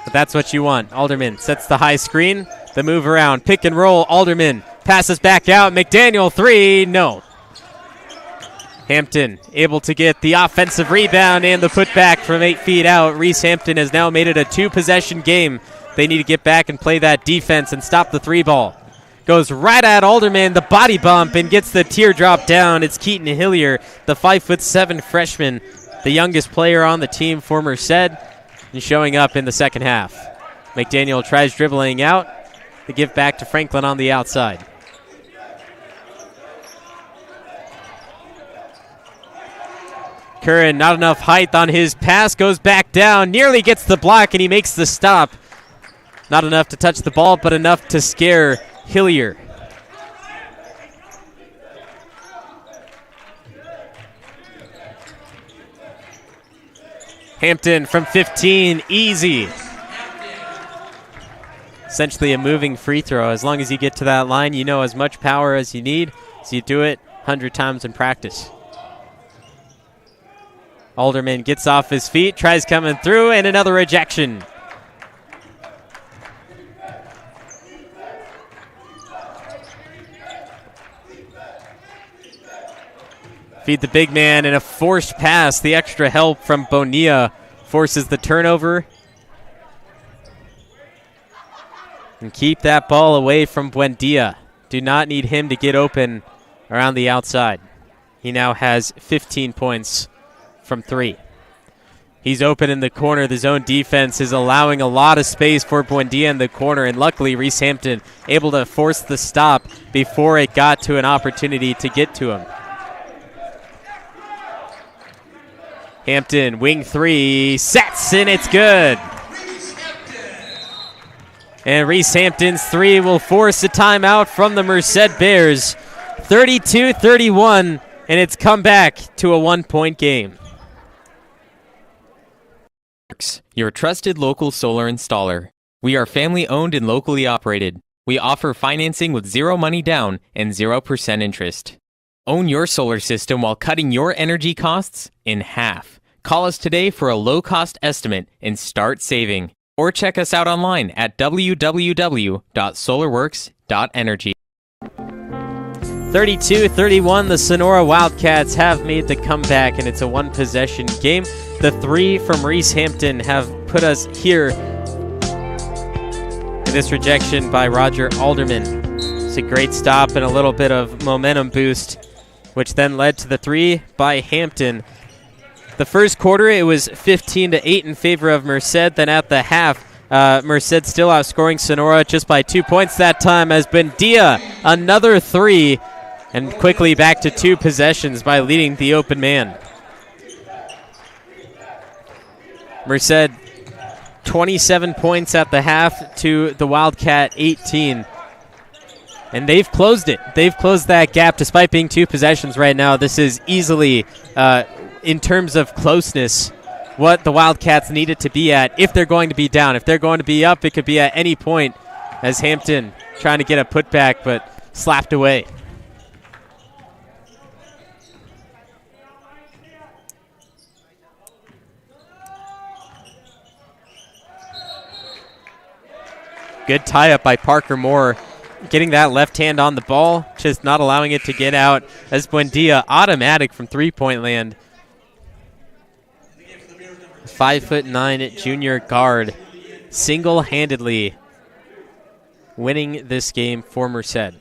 But that's what you want. Alderman sets the high screen. The move around. Pick and roll. Alderman passes back out. McDaniel 3. No. Hampton able to get the offensive rebound and the putback from 8 feet out. Reese Hampton has now made it a 2-possession game. They need to get back and play that defense and stop the 3-ball. Goes right at Alderman, the body bump, and gets the teardrop down. It's Keaton Hillier, the 5'7" freshman, the youngest player on the team for Merced, and showing up in the second half. McDaniel tries dribbling out. The give back to Franklin on the outside. Curran, not enough height on his pass, goes back down, nearly gets the block, and he makes the stop. Not enough to touch the ball, but enough to scare Hillier. Hampton from 15, easy. Essentially a moving free throw. As long as you get to that line, you know as much power as you need, so you do it 100 times in practice. Alderman gets off his feet, tries coming through, and another rejection. Feed the big man, and a forced pass. The extra help from Bonilla forces the turnover. And keep that ball away from Buendia. Do not need him to get open around the outside. He now has 15 points from 3. He's open in the corner. The zone defense is allowing a lot of space for Buendia in the corner, and luckily Reese Hampton able to force the stop before it got to an opportunity to get to him. Hampton, wing 3, sets, and it's good. And Reese Hampton's 3 will force a timeout from the Merced Bears. 32-31, and it's come back to a 1-point game. Your trusted local solar installer. We are family owned and locally operated. We offer financing with 0 money down and 0% interest. Own your solar system while cutting your energy costs in half. Call us today for a low-cost estimate and start saving. Or check us out online at www.solarworks.energy. 32-31, the Sonora Wildcats have made the comeback, and it's a 1-possession game. The 3 from Reese Hampton have put us here. This rejection by Roger Alderman. It's a great stop and a little bit of momentum boost, which then led to the 3 by Hampton. The first quarter, it was 15-8 in favor of Merced. Then at the half, Merced still outscoring Sonora just by 2 points that time as Buendia, another 3, and quickly back to 2 possessions by leading the open man. Merced, 27 points at the half to the Wildcat 18. And they've closed it. They've closed that gap despite being 2 possessions right now. This is easily, in terms of closeness, what the Wildcats needed to be at if they're going to be down. If they're going to be up, it could be at any point, as Hampton trying to get a putback but slapped away. Good tie-up by Parker Moore, getting that left hand on the ball, just not allowing it to get out as Buendia automatic from three-point land. 5'9" junior guard, single-handedly winning this game for Merced.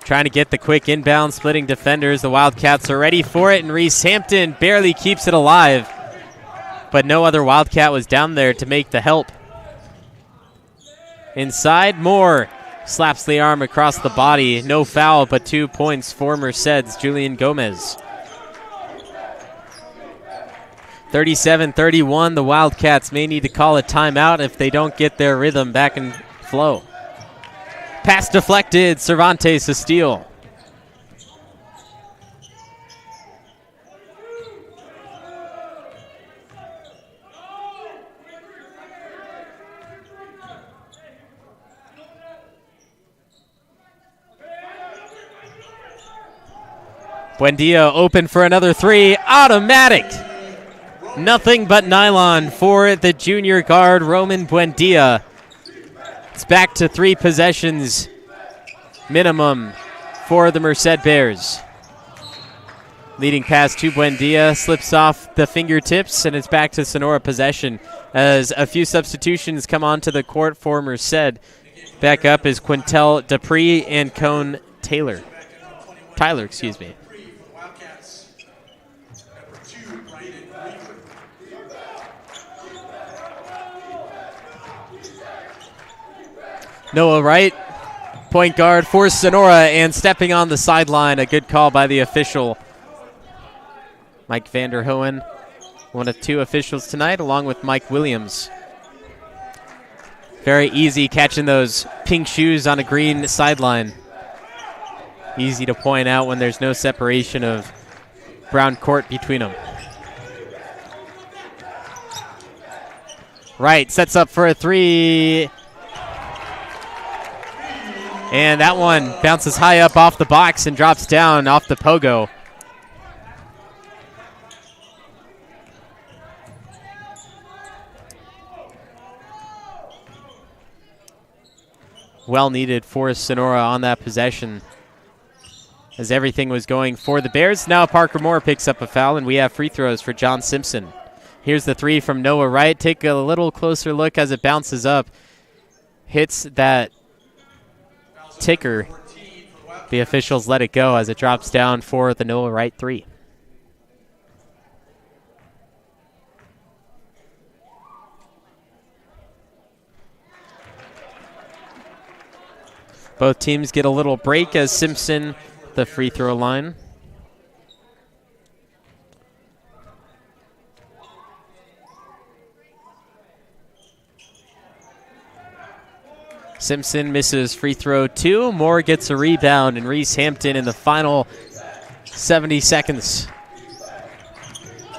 Trying to get the quick inbound, splitting defenders. The Wildcats are ready for it, and Reese Hampton barely keeps it alive. But no other Wildcat was down there to make the help. Inside, Moore slaps the arm across the body. No foul, but 2 points for Merced's Julian Gomez. 37-31, the Wildcats may need to call a timeout if they don't get their rhythm back in flow. Pass deflected, Cervantes a steal. Buendia open for another 3, automatic. Nothing but nylon for the junior guard, Roman Buendia. It's back to 3 possessions minimum for the Merced Bears. Leading pass to Buendia, slips off the fingertips, and it's back to Sonora possession as a few substitutions come onto the court for Merced. Back up is Quintel Dupree and Cone Tyler, excuse me. Noah Wright, point guard for Sonora, and stepping on the sideline. A good call by the official. Mike Vanderhoen, one of 2 officials tonight, along with Mike Williams. Very easy catching those pink shoes on a green sideline. Easy to point out when there's no separation of brown court between them. Wright sets up for a 3. And that one bounces high up off the box and drops down off the pogo. Well needed for Sonora on that possession. as everything was going for the Bears. Now Parker Moore picks up a foul, and we have free throws for John Simpson. Here's the three from Noah Wright. Take a little closer look as it bounces up. Hits that ticker. The officials let it go as it drops down for the Noah Wright three. Both teams get a little break as Simpson, the free throw line. Simpson misses free throw 2. Moore gets a rebound, and Reese Hampton in the final 70 seconds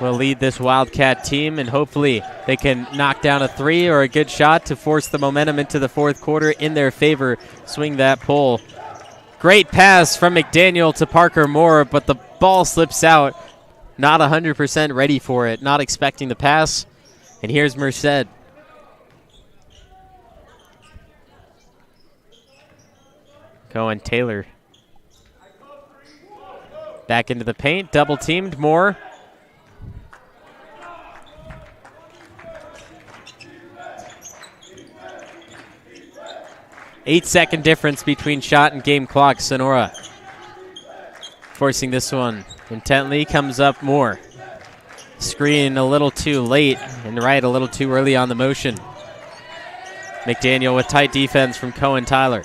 will lead this Wildcat team, and hopefully they can knock down a three or a good shot to force the momentum into the fourth quarter in their favor. Swing that pole. Great pass from McDaniel to Parker Moore, but the ball slips out. Not 100% ready for it, not expecting the pass. And here's Merced. Cohen Taylor. Back into the paint, double teamed Moore. Eight-second difference between shot and game clock. Sonora forcing this one intently. Comes up Moore. Screen a little too late, and Wright a little too early on the motion. McDaniel with tight defense from Cohen Tyler.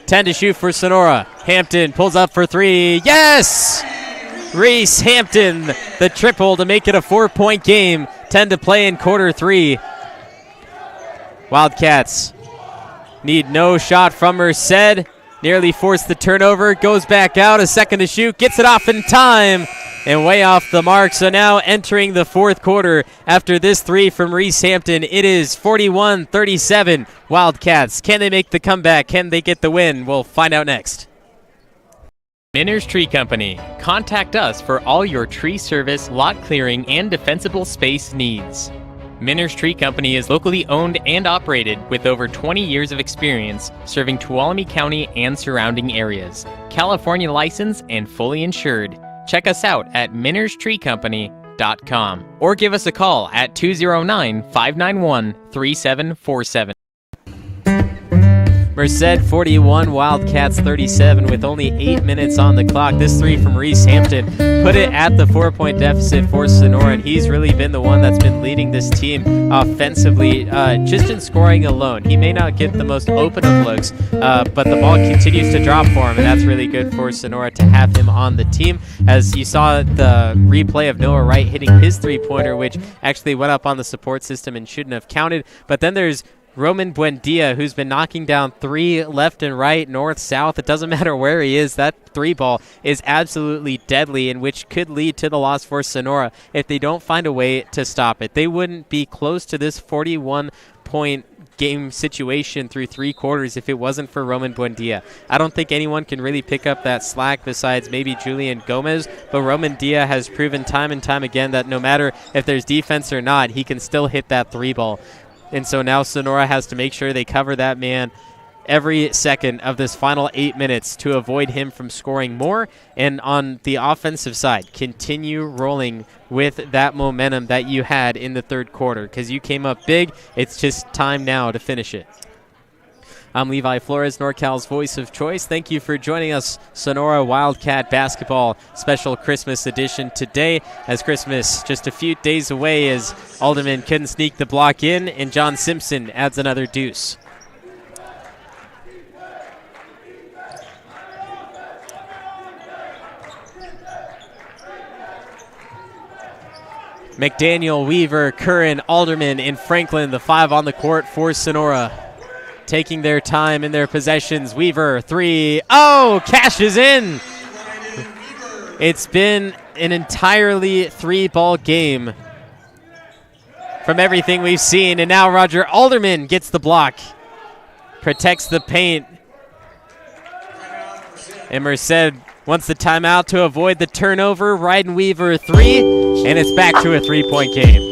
10 to shoot for Sonora. Hampton pulls up for three. Yes! Reese Hampton, the triple to make it a 4-point game. 10 to play in quarter three. Wildcats need no shot from Merced. Nearly forced the turnover. Goes back out. A second to shoot. Gets it off in time. And way off the mark. So now entering the fourth quarter after this three from Reese Hampton. It is 41-37. Wildcats. Can they make the comeback? Can they get the win? We'll find out next. Miners Tree Company. Contact us for all your tree service, lot clearing, and defensible space needs. Miners Tree Company is locally owned and operated with over 20 years of experience serving Tuolumne County and surrounding areas. California licensed and fully insured. Check us out at minerstreecompany.com or give us a call at 209-591-3747. Merced 41, Wildcats 37 with only 8 minutes on the clock. This three from Reese Hampton put it at the 4-point deficit for Sonora, and he's really been the one that's been leading this team offensively, just in scoring alone. He may not get the most open of looks, but the ball continues to drop for him, and that's really good for Sonora to have him on the team. As you saw the replay of Noah Wright hitting his three-pointer, which actually went up on the support system and shouldn't have counted, but then there's Roman Buendia, who's been knocking down three left and right, north, south. It doesn't matter where he is. That three ball is absolutely deadly, and which could lead to the loss for Sonora if they don't find a way to stop it. They wouldn't be close to this 41-point game situation through three quarters if it wasn't for Roman Buendia. I don't think anyone can really pick up that slack besides maybe Julian Gomez, but Roman Dia has proven time and time again that no matter if there's defense or not, he can still hit that three ball. And so now Sonora has to make sure they cover that man every second of this final 8 minutes to avoid him from scoring more. And on the offensive side, continue rolling with that momentum that you had in the third quarter, because you came up big. It's just time now to finish it. I'm Levi Flores, NorCal's voice of choice. Thank you for joining us. Sonora Wildcat Basketball Special Christmas Edition today, as Christmas just a few days away, as Alderman couldn't sneak the block in, and John Simpson adds another deuce. McDaniel, Weaver, Curran, Alderman, and Franklin, the five on the court for Sonora. Taking their time in their possessions. Weaver, three. Oh, cashes in. It's been an entirely three-ball game from everything we've seen. And now Roger Alderman gets the block. Protects the paint. And Merced wants the timeout to avoid the turnover. Ryden Weaver, three. And it's back to a three-point game.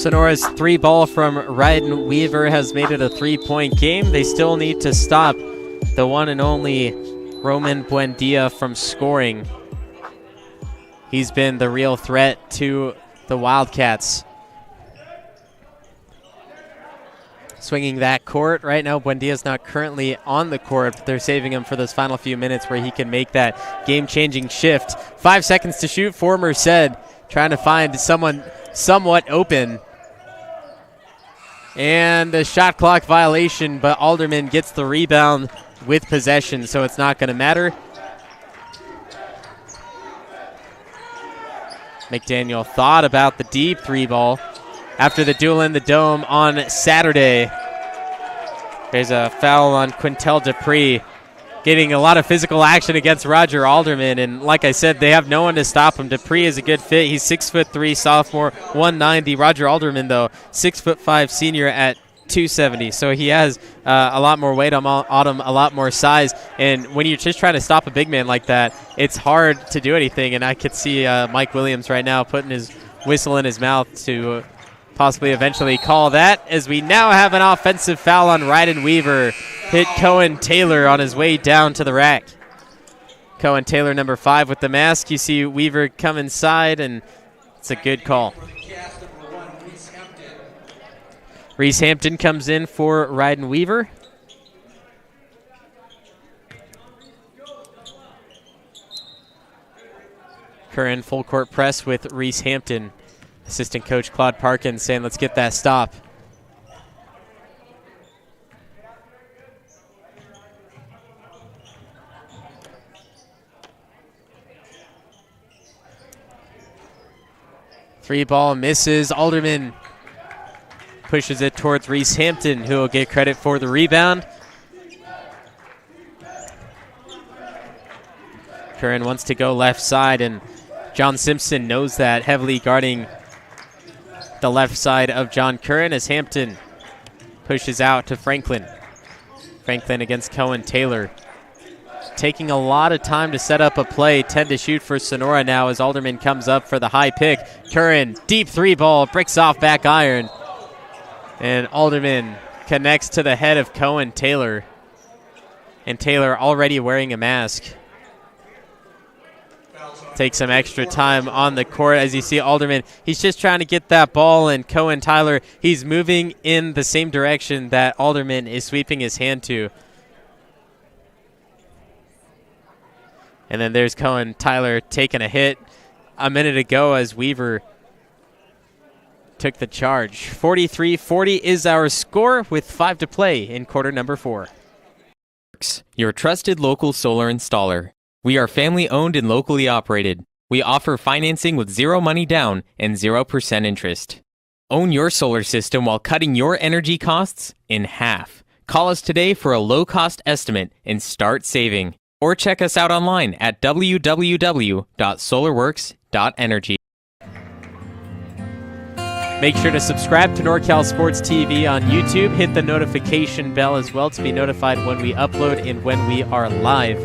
Sonora's 3-ball from Ryden Weaver has made it a 3-point game. They still need to stop the one and only Roman Buendia from scoring. He's been the real threat to the Wildcats. Swinging that court. Right now, Buendia's not currently on the court, but they're saving him for those final few minutes where he can make that game-changing shift. 5 seconds to shoot for Merced, trying to find someone somewhat open. And a shot clock violation, but Alderman gets the rebound with possession, so it's not going to matter. McDaniel thought about the deep 3-ball. After the duel in the dome on Saturday, there's a foul on Quintel Dupree, getting a lot of physical action against Roger Alderman. And like I said, they have no one to stop him. Dupree is a good fit. He's 6'3", sophomore, 190. Roger Alderman, though, 6'5", senior at 270. So he has a lot more weight on him, a lot more size. And when you're just trying to stop a big man like that, it's hard to do anything. And I could see Mike Williams right now putting his whistle in his mouth to possibly eventually call that, as we now have an offensive foul on Ryden Weaver. Hit Cohen Taylor on his way down to the rack. Cohen Taylor, number 5 with the mask. You see Weaver come inside, and it's a good call. Reese Hampton comes in for Ryden Weaver. Curran full court press with Reese Hampton. Assistant coach Claude Parkin saying, let's get that stop. Three ball misses. Alderman pushes it towards Reese Hampton, who will get credit for the rebound. Curran wants to go left side, and John Simpson knows that, heavily guarding the left side of John Curran as Hampton pushes out to Franklin. Franklin against Cohen Taylor. Taking a lot of time to set up a play. 10 to shoot for Sonora now as Alderman comes up for the high pick. Curran, deep 3-ball, bricks off back iron. And Alderman connects to the head of Cohen Taylor. And Taylor already wearing a mask. Take some extra time on the court. As you see, Alderman, he's just trying to get that ball, and Cohen Tyler, he's moving in the same direction that Alderman is sweeping his hand to. And then there's Cohen Tyler taking a hit a minute ago as Weaver took the charge. 43-40 is our score with 5 to play in quarter number 4. Your trusted local solar installer. We are family owned and locally operated. We offer financing with 0 money down and 0% interest. Own your solar system while cutting your energy costs in half. Call us today for a low-cost estimate and start saving. Or check us out online at www.solarworks.energy. Make sure to subscribe to NorCal Sports TV on YouTube. Hit the notification bell as well to be notified when we upload and when we are live.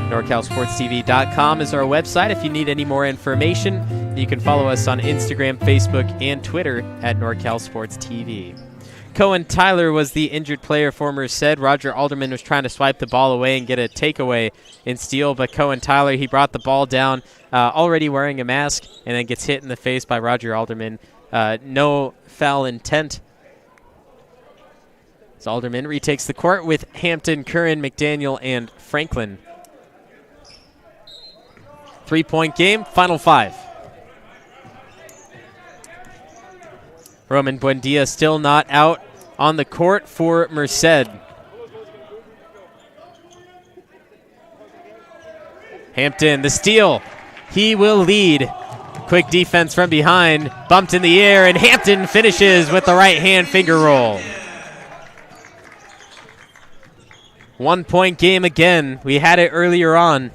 NorCalSportsTV.com is our website. If you need any more information, you can follow us on Instagram, Facebook, and Twitter at NorCal Sports TV. Cohen Tyler was the injured player for Merced. Roger Alderman was trying to swipe the ball away and get a takeaway in steal, but Cohen Tyler, he brought the ball down, already wearing a mask, and then gets hit in the face by Roger Alderman. No foul intent. So Alderman retakes the court with Hampton, Curran, McDaniel, and Franklin. 3-point game, final 5. Roman Buendia still not out on the court for Merced. Hampton, the steal. He will lead. Quick defense from behind. Bumped in the air, and Hampton finishes with the right-hand finger roll. 1-point game again. We had it earlier on.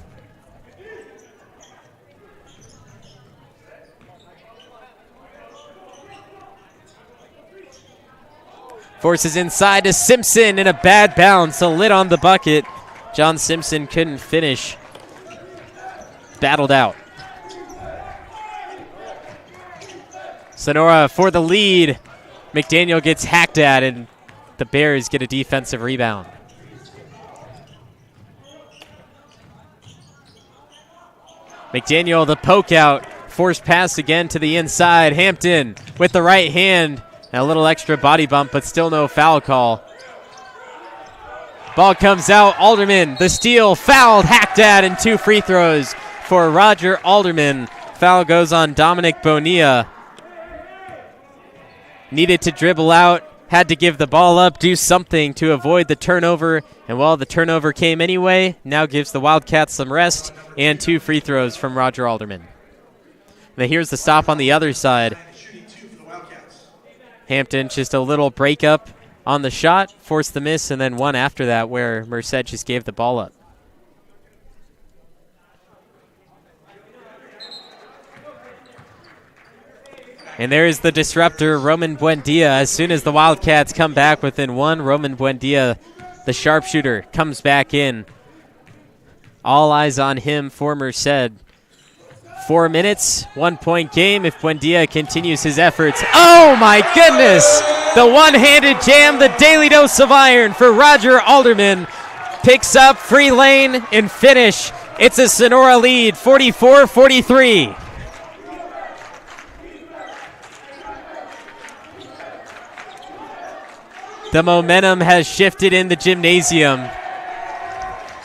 Forces inside to Simpson in a bad bounce. A lid on the bucket. John Simpson couldn't finish. Battled out. Sonora for the lead. McDaniel gets hacked at, and the Bears get a defensive rebound. McDaniel, the poke out. Forced pass again to the inside. Hampton with the right hand. A little extra body bump, but still no foul call. Ball comes out. Alderman, the steal, fouled, hacked at, and 2 free throws for Roger Alderman. Foul goes on Dominic Bonilla. Needed to dribble out, had to give the ball up, do something to avoid the turnover. And while the turnover came anyway, now gives the Wildcats some rest and 2 free throws from Roger Alderman. Now here's the stop on the other side. Hampton just a little breakup on the shot, forced the miss, and then one after that where Merced just gave the ball up. And there is the disruptor, Roman Buendia. As soon as the Wildcats come back within one, Roman Buendia, the sharpshooter, comes back in. All eyes on him for Merced. 4 minutes, 1-point game if Buendia continues his efforts. Oh my goodness! The one-handed jam, the daily dose of iron for Roger Alderman. Picks up free lane and finish. It's a Sonora lead, 44-43. The momentum has shifted in the gymnasium.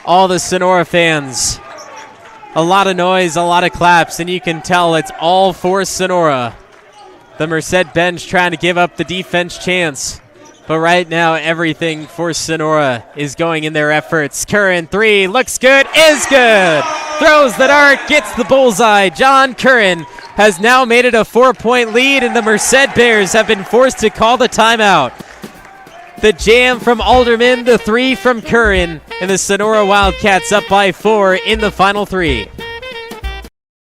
All the Sonora fans, a lot of noise, a lot of claps, and you can tell it's all for Sonora. The Merced bench trying to give up the defense chance. But right now, everything for Sonora is going in their efforts. Curran, 3, looks good, is good. Throws the dart, gets the bullseye. John Curran has now made it a 4-point lead, and the Merced Bears have been forced to call the timeout. The jam from Alderman, the 3 from Curran, and the Sonora Wildcats up by 4 in the final 3.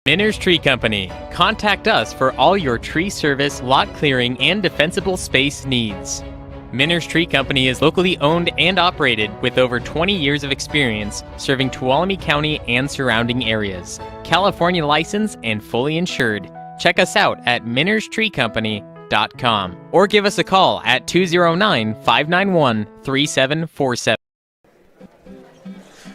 Miners Tree Company. Contact us for all your tree service, lot clearing, and defensible space needs. Miners Tree Company is locally owned and operated with over 20 years of experience serving Tuolumne County and surrounding areas. California licensed and fully insured. Check us out at minerstreecompany.com or give us a call at 209-591-3747.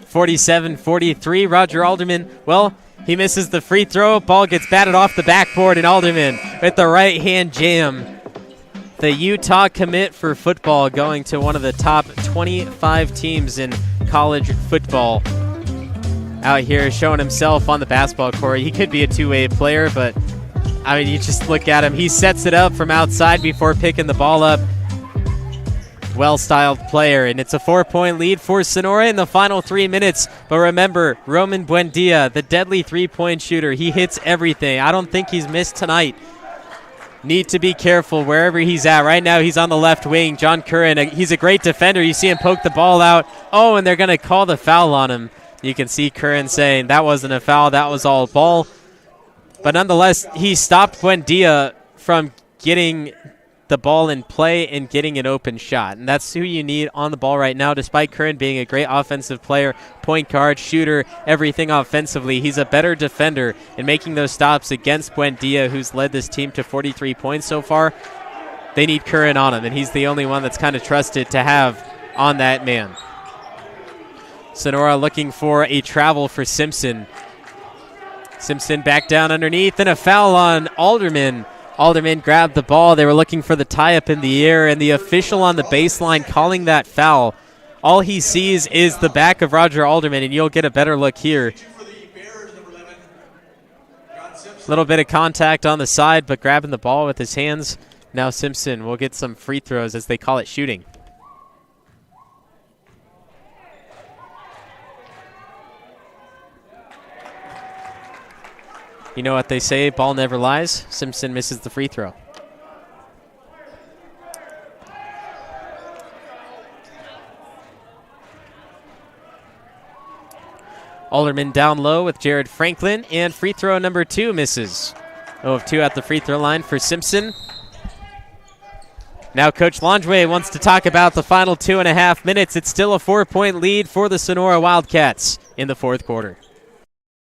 47-43, Roger Alderman, well, he misses the free throw. Ball gets batted off the backboard, and Alderman with the right-hand jam. The Utah commit for football going to one of the top 25 teams in college football. Out here showing himself on the basketball court. He could be a two-way player, but I mean, you just look at him. He sets it up from outside before picking the ball up. Well-styled player, and it's a 4-point lead for Sonora in the final 3 minutes. But remember, Roman Buendia, the deadly three-point shooter, he hits everything. I don't think he's missed tonight. Need to be careful wherever he's at. Right now, he's on the left wing. John Curran, he's a great defender. You see him poke the ball out. Oh, and they're going to call the foul on him. You can see Curran saying that wasn't a foul, that was all ball. But nonetheless, he stopped Buendia from getting the ball in play and getting an open shot. And that's who you need on the ball right now, despite Curran being a great offensive player, point guard, shooter, everything offensively. He's a better defender in making those stops against Buendia, who's led this team to 43 points so far. They need Curran on him, and he's the only one that's kind of trusted to have on that man. Sonora looking for a travel for Simpson. Simpson back down underneath, and a foul on Alderman. Alderman grabbed the ball. They were looking for the tie-up in the air, and the official on the baseline calling that foul. All he sees is the back of Roger Alderman, and you'll get a better look here. A little bit of contact on the side, but grabbing the ball with his hands. Now Simpson will get some free throws, as they call it shooting. You know what they say, ball never lies. Simpson misses the free throw. Alderman down low with Jared Franklin, and free throw number 2 misses. 0 of 2 at the free throw line for Simpson. Now Coach Longway wants to talk about the final 2.5 minutes. It's still a 4-point lead for the Sonora Wildcats in the fourth quarter.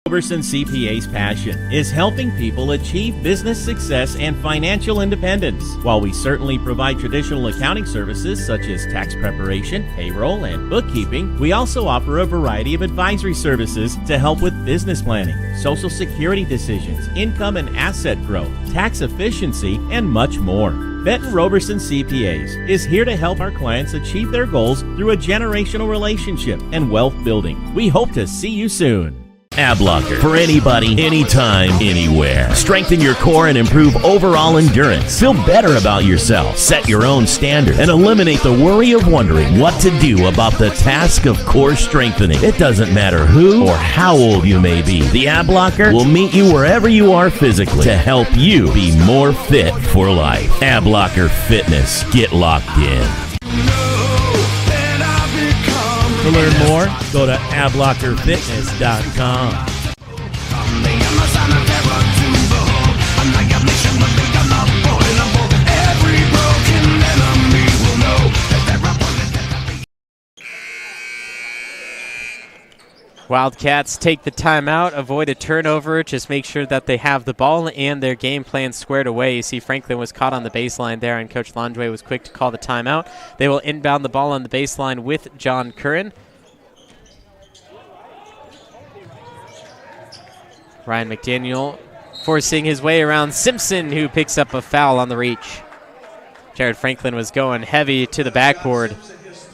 Roberson CPA's passion is helping people achieve business success and financial independence. While we certainly provide traditional accounting services such as tax preparation, payroll, and bookkeeping, we also offer a variety of advisory services to help with business planning, Social Security decisions, income and asset growth, tax efficiency, and much more. Benton Roberson CPAs is here to help our clients achieve their goals through a generational relationship and wealth building. We hope to see you soon. Ab Locker. For anybody, anytime, anywhere. Strengthen your core and improve overall endurance. Feel better about yourself. Set your own standard and eliminate the worry of wondering what to do about the task of core strengthening. It doesn't matter who or how old you may be. The Ab Locker will meet you wherever you are physically to help you be more fit for life. Ab Locker Fitness. Get locked in. To learn more, go to ablockerfitness.com. Wildcats take the timeout, avoid a turnover, just make sure that they have the ball and their game plan squared away. You see Franklin was caught on the baseline there, and Coach Landry was quick to call the timeout. They will inbound the ball on the baseline with John Curran. Ryan McDaniel forcing his way around Simpson, who picks up a foul on the reach. Jared Franklin was going heavy to the backboard,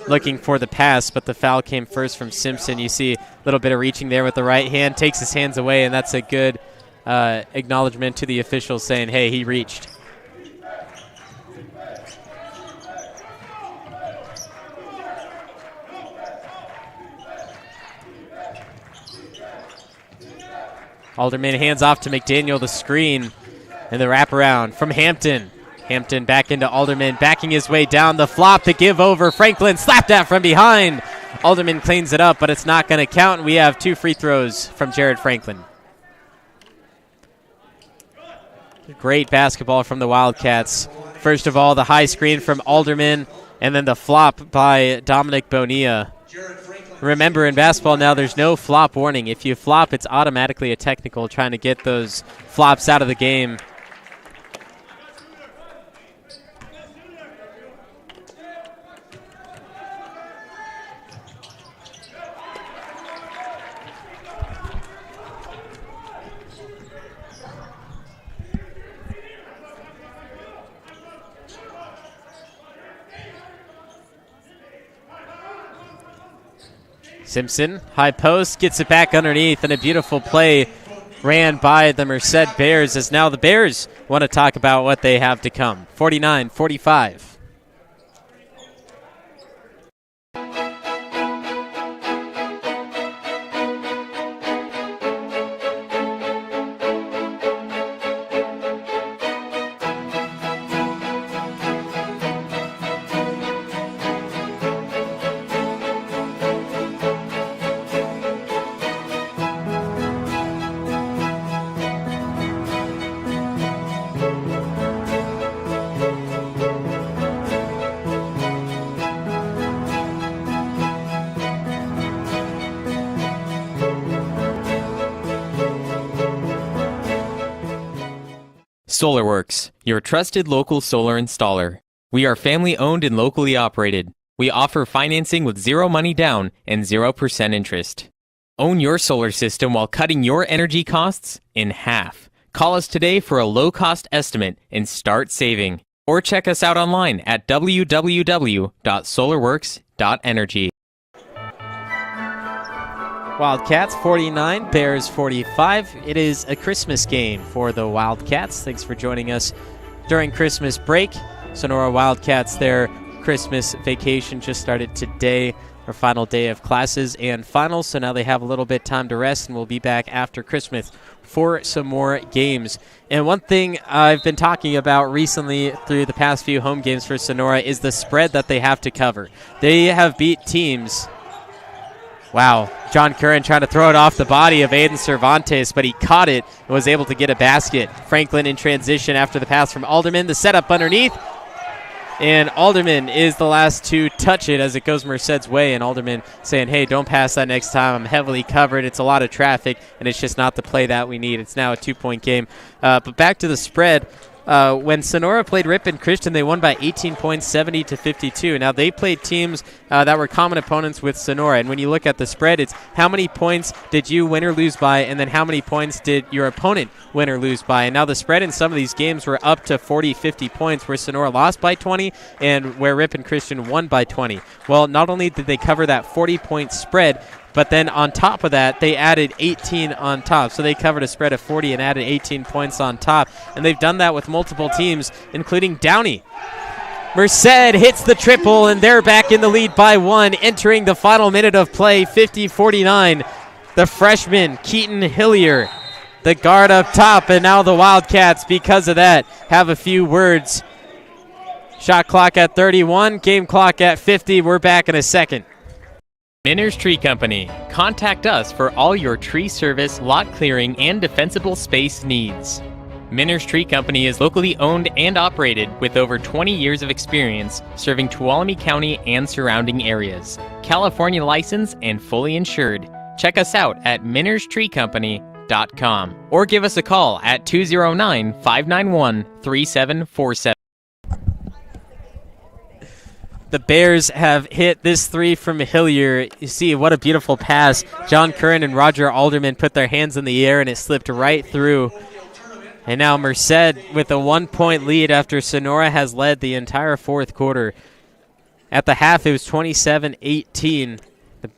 looking for the pass, but the foul came first from Simpson. You see a little bit of reaching there with the right hand, takes his hands away, and that's a good acknowledgement to the officials saying, hey, he reached. Alderman hands off to McDaniel, the screen, and the wraparound from Hampton. Hampton back into Alderman, backing his way down the flop, the give over. Franklin slapped that from behind. Alderman cleans it up, but it's not going to count. We have 2 free throws from Jared Franklin. Great basketball from the Wildcats. First of all, the high screen from Alderman, and then the flop by Dominic Bonilla. Remember, in basketball now, there's no flop warning. If you flop, it's automatically a technical, trying to get those flops out of the game. Simpson, high post, gets it back underneath, and a beautiful play ran by the Merced Bears, as now the Bears want to talk about what they have to come. 49-45. SolarWorks, your trusted local solar installer. We are family owned and locally operated. We offer financing with 0 money down and 0% interest. Own your solar system while cutting your energy costs in half. Call us today for a low-cost estimate and start saving. Or check us out online at www.solarworks.energy. Wildcats 49, Bears 45. It is a Christmas game for the Wildcats. Thanks for joining us during Christmas break. Sonora Wildcats, their Christmas vacation just started today, their final day of classes and finals, so now they have a little bit time to rest, and we'll be back after Christmas for some more games. And one thing I've been talking about recently through the past few home games for Sonora is the spread that they have to cover. They have beat teams. Wow, John Curran trying to throw it off the body of Aiden Cervantes, but he caught it and was able to get a basket. Franklin in transition after the pass from Alderman. The setup underneath. And Alderman is the last to touch it as it goes Merced's way. And Alderman saying, hey, don't pass that next time. I'm heavily covered. It's a lot of traffic, and it's just not the play that we need. It's now a 2-point game. But back to the spread. When Sonora played Ripon Christian, they won by 18 points, 70-52. Now, they played teams that were common opponents with Sonora. And when you look at the spread, it's how many points did you win or lose by, and then how many points did your opponent win or lose by. And now the spread in some of these games were up to 40, 50 points, where Sonora lost by 20 and where Ripon Christian won by 20. Well, not only did they cover that 40-point spread, but then on top of that, they added 18 on top. So they covered a spread of 40 and added 18 points on top. And they've done that with multiple teams, including Downey. Merced hits the triple, and they're back in the lead by 1, entering the final minute of play, 50-49. The freshman, Keaton Hillier, the guard up top, and now the Wildcats, because of that, have a few words. Shot clock at 31, game clock at 50. We're back in a second. Miners Tree Company. Contact us for all your tree service, lot clearing, and defensible space needs. Miners Tree Company is locally owned and operated with over 20 years of experience serving Tuolumne County and surrounding areas. California licensed and fully insured. Check us out at minerstreecompany.com or give us a call at 209-591-3747. The Bears have hit this three from Hillier. You see what a beautiful pass. John Curran and Roger Alderman put their hands in the air, and it slipped right through. And now Merced with a 1-point lead after Sonora has led the entire fourth quarter. At the half, it was 27-18. The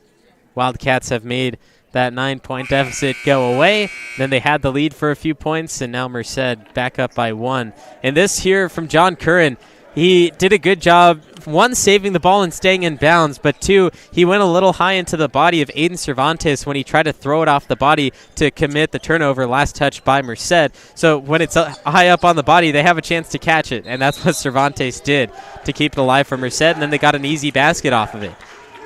Wildcats have made that 9-point deficit go away. Then they had the lead for a few points, and now Merced back up by 1. And this here from John Curran, he did a good job, 1, saving the ball and staying in bounds, but 2, he went a little high into the body of Aiden Cervantes when he tried to throw it off the body to commit the turnover, last touch by Merced. So when it's high up on the body, they have a chance to catch it, and that's what Cervantes did to keep it alive for Merced, and then they got an easy basket off of it.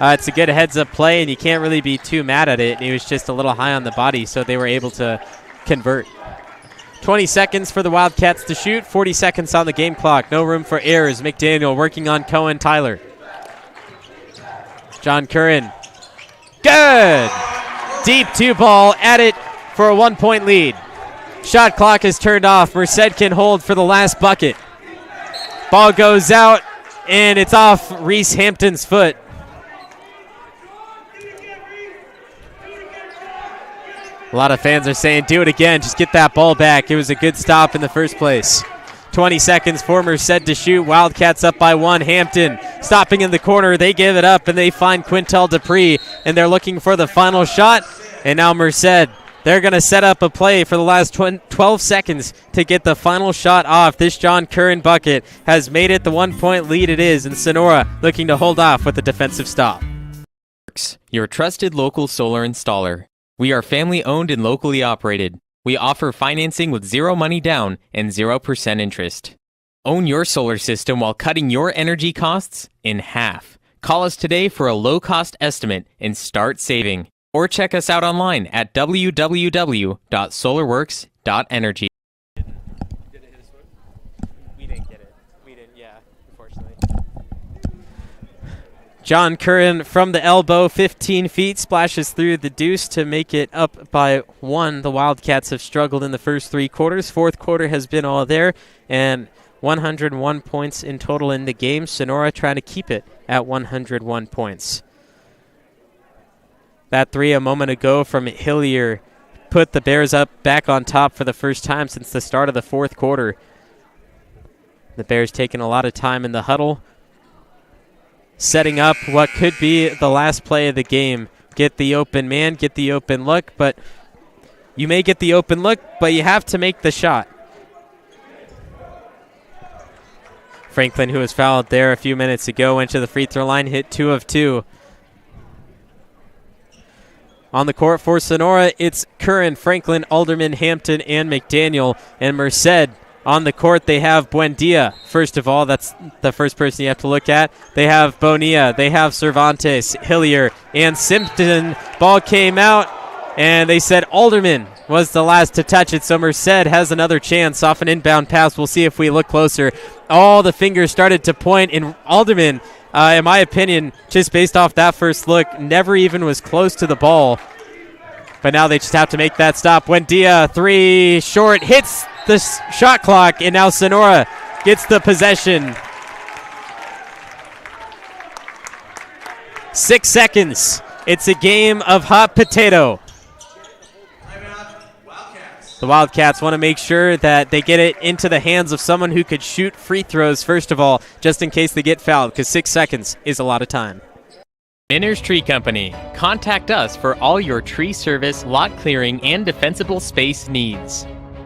It's a good heads-up play, and you can't really be too mad at it. It was just a little high on the body, so they were able to convert. 20 seconds for the Wildcats to shoot, 40 seconds on the game clock. No room for errors. McDaniel working on Cohen Tyler. John Curran. Good! Deep 2-ball at it for a 1-point lead. Shot clock is turned off. Merced can hold for the last bucket. Ball goes out, and it's off Reese Hampton's foot. A lot of fans are saying, do it again. Just get that ball back. It was a good stop in the first place. 20 seconds for Merced to shoot. Wildcats up by 1. Hampton stopping in the corner. They give it up, and they find Quintel Dupree, and they're looking for the final shot. And now Merced, they're going to set up a play for the last 12 seconds to get the final shot off. This John Curran bucket has made it the 1-point lead it is, and Sonora looking to hold off with a defensive stop. Your trusted local solar installer. We are family-owned and locally operated. We offer financing with 0 money down and 0% interest. Own your solar system while cutting your energy costs in half. Call us today for a low-cost estimate and start saving. Or check us out online at www.solarworks.energy. We didn't get it. We didn't, yeah, unfortunately. John Curran from the elbow, 15 feet, splashes through the deuce to make it up by 1. The Wildcats have struggled in the first 3 quarters. Fourth quarter has been all there, and 101 points in total in the game. Sonora trying to keep it at 101 points. That 3 a moment ago from Hillier put the Bears up back on top for the first time since the start of the fourth quarter. The Bears taking a lot of time in the huddle, setting up what could be the last play of the game. Get the open man, get the open look, but you may get the open look, but you have to make the shot. Franklin, who was fouled there a few minutes ago, went to the free throw line, hit 2 of 2. On the court for Sonora, it's Curran, Franklin, Alderman, Hampton, and McDaniel. And Merced on the court, they have Buendia. First of all, that's the first person you have to look at. They have Bonilla, they have Cervantes, Hillier, and Simpson. Ball came out, and they said Alderman was the last to touch it, so Merced has another chance off an inbound pass. We'll see if we look closer. All the fingers started to point, and Alderman, in my opinion, just based off that first look, never even was close to the ball. But now they just have to make that stop. Buendia, three, short, hits the shot clock, and now Sonora gets the possession. 6 seconds. It's a game of hot potato. The Wildcats want to make sure that they get it into the hands of someone who could shoot free throws, first of all, just in case they get fouled, because 6 seconds is a lot of time. Miners Tree Company. Contact us for all your tree service, lot clearing, and defensible space needs.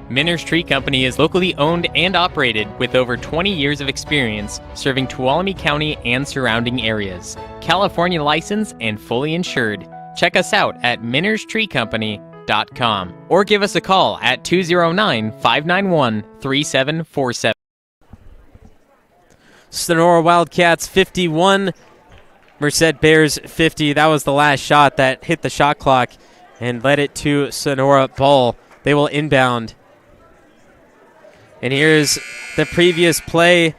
Miners Tree Company is locally owned and operated with over 20 years of experience serving Tuolumne County and surrounding areas. California licensed and fully insured. Check us out at minerstreecompany.com or give us a call at 209-591-3747. Sonora Wildcats 51, Merced Bears 50. That was the last shot that hit the shot clock and led it to Sonora ball. They will inbound. And here's the previous play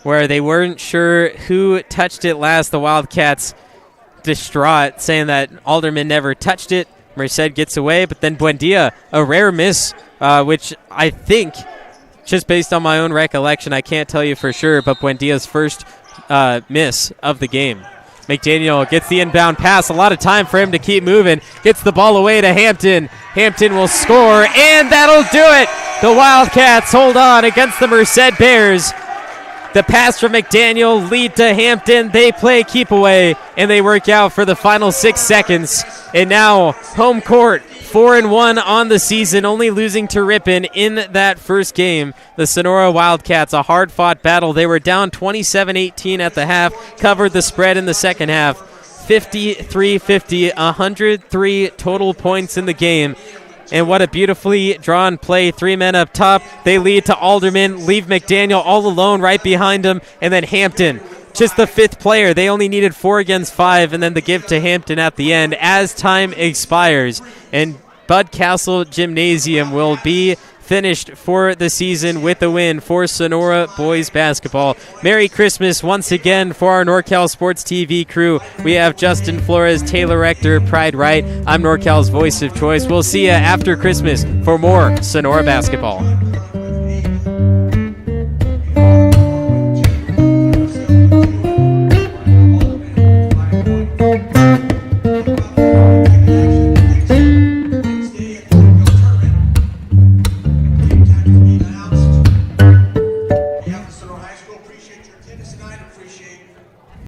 where they weren't sure who touched it last. The Wildcats distraught, saying that Alderman never touched it. Merced gets away, but then Buendia, a rare miss, which I think, just based on my own recollection, I can't tell you for sure, but Buendia's first miss of the game. McDaniel gets the inbound pass. A lot of time for him to keep moving. Gets the ball away to Hampton. Hampton will score, and that'll do it. The Wildcats hold on against the Merced Bears. The pass from McDaniel lead to Hampton. They play keep away, and they work out for the final 6 seconds. And now home court, 4-1 on the season, only losing to Ripon in that first game. The Sonora Wildcats, a hard-fought battle. They were down 27-18 at the half, covered the spread in the second half. 53-50, 103 total points in the game. And what a beautifully drawn play. 3 men up top. They lead to Alderman, leave McDaniel all alone right behind him, and then Hampton, just the fifth player. They only needed 4 against 5, and then the give to Hampton at the end as time expires. And Bud Castle Gymnasium will be finished for the season with a win for Sonora boys basketball. Merry Christmas once again for our NorCal Sports TV crew. We have Justin Flores, Taylor Rector, Pride Wright. I'm NorCal's voice of choice. We'll see you after Christmas for more Sonora basketball.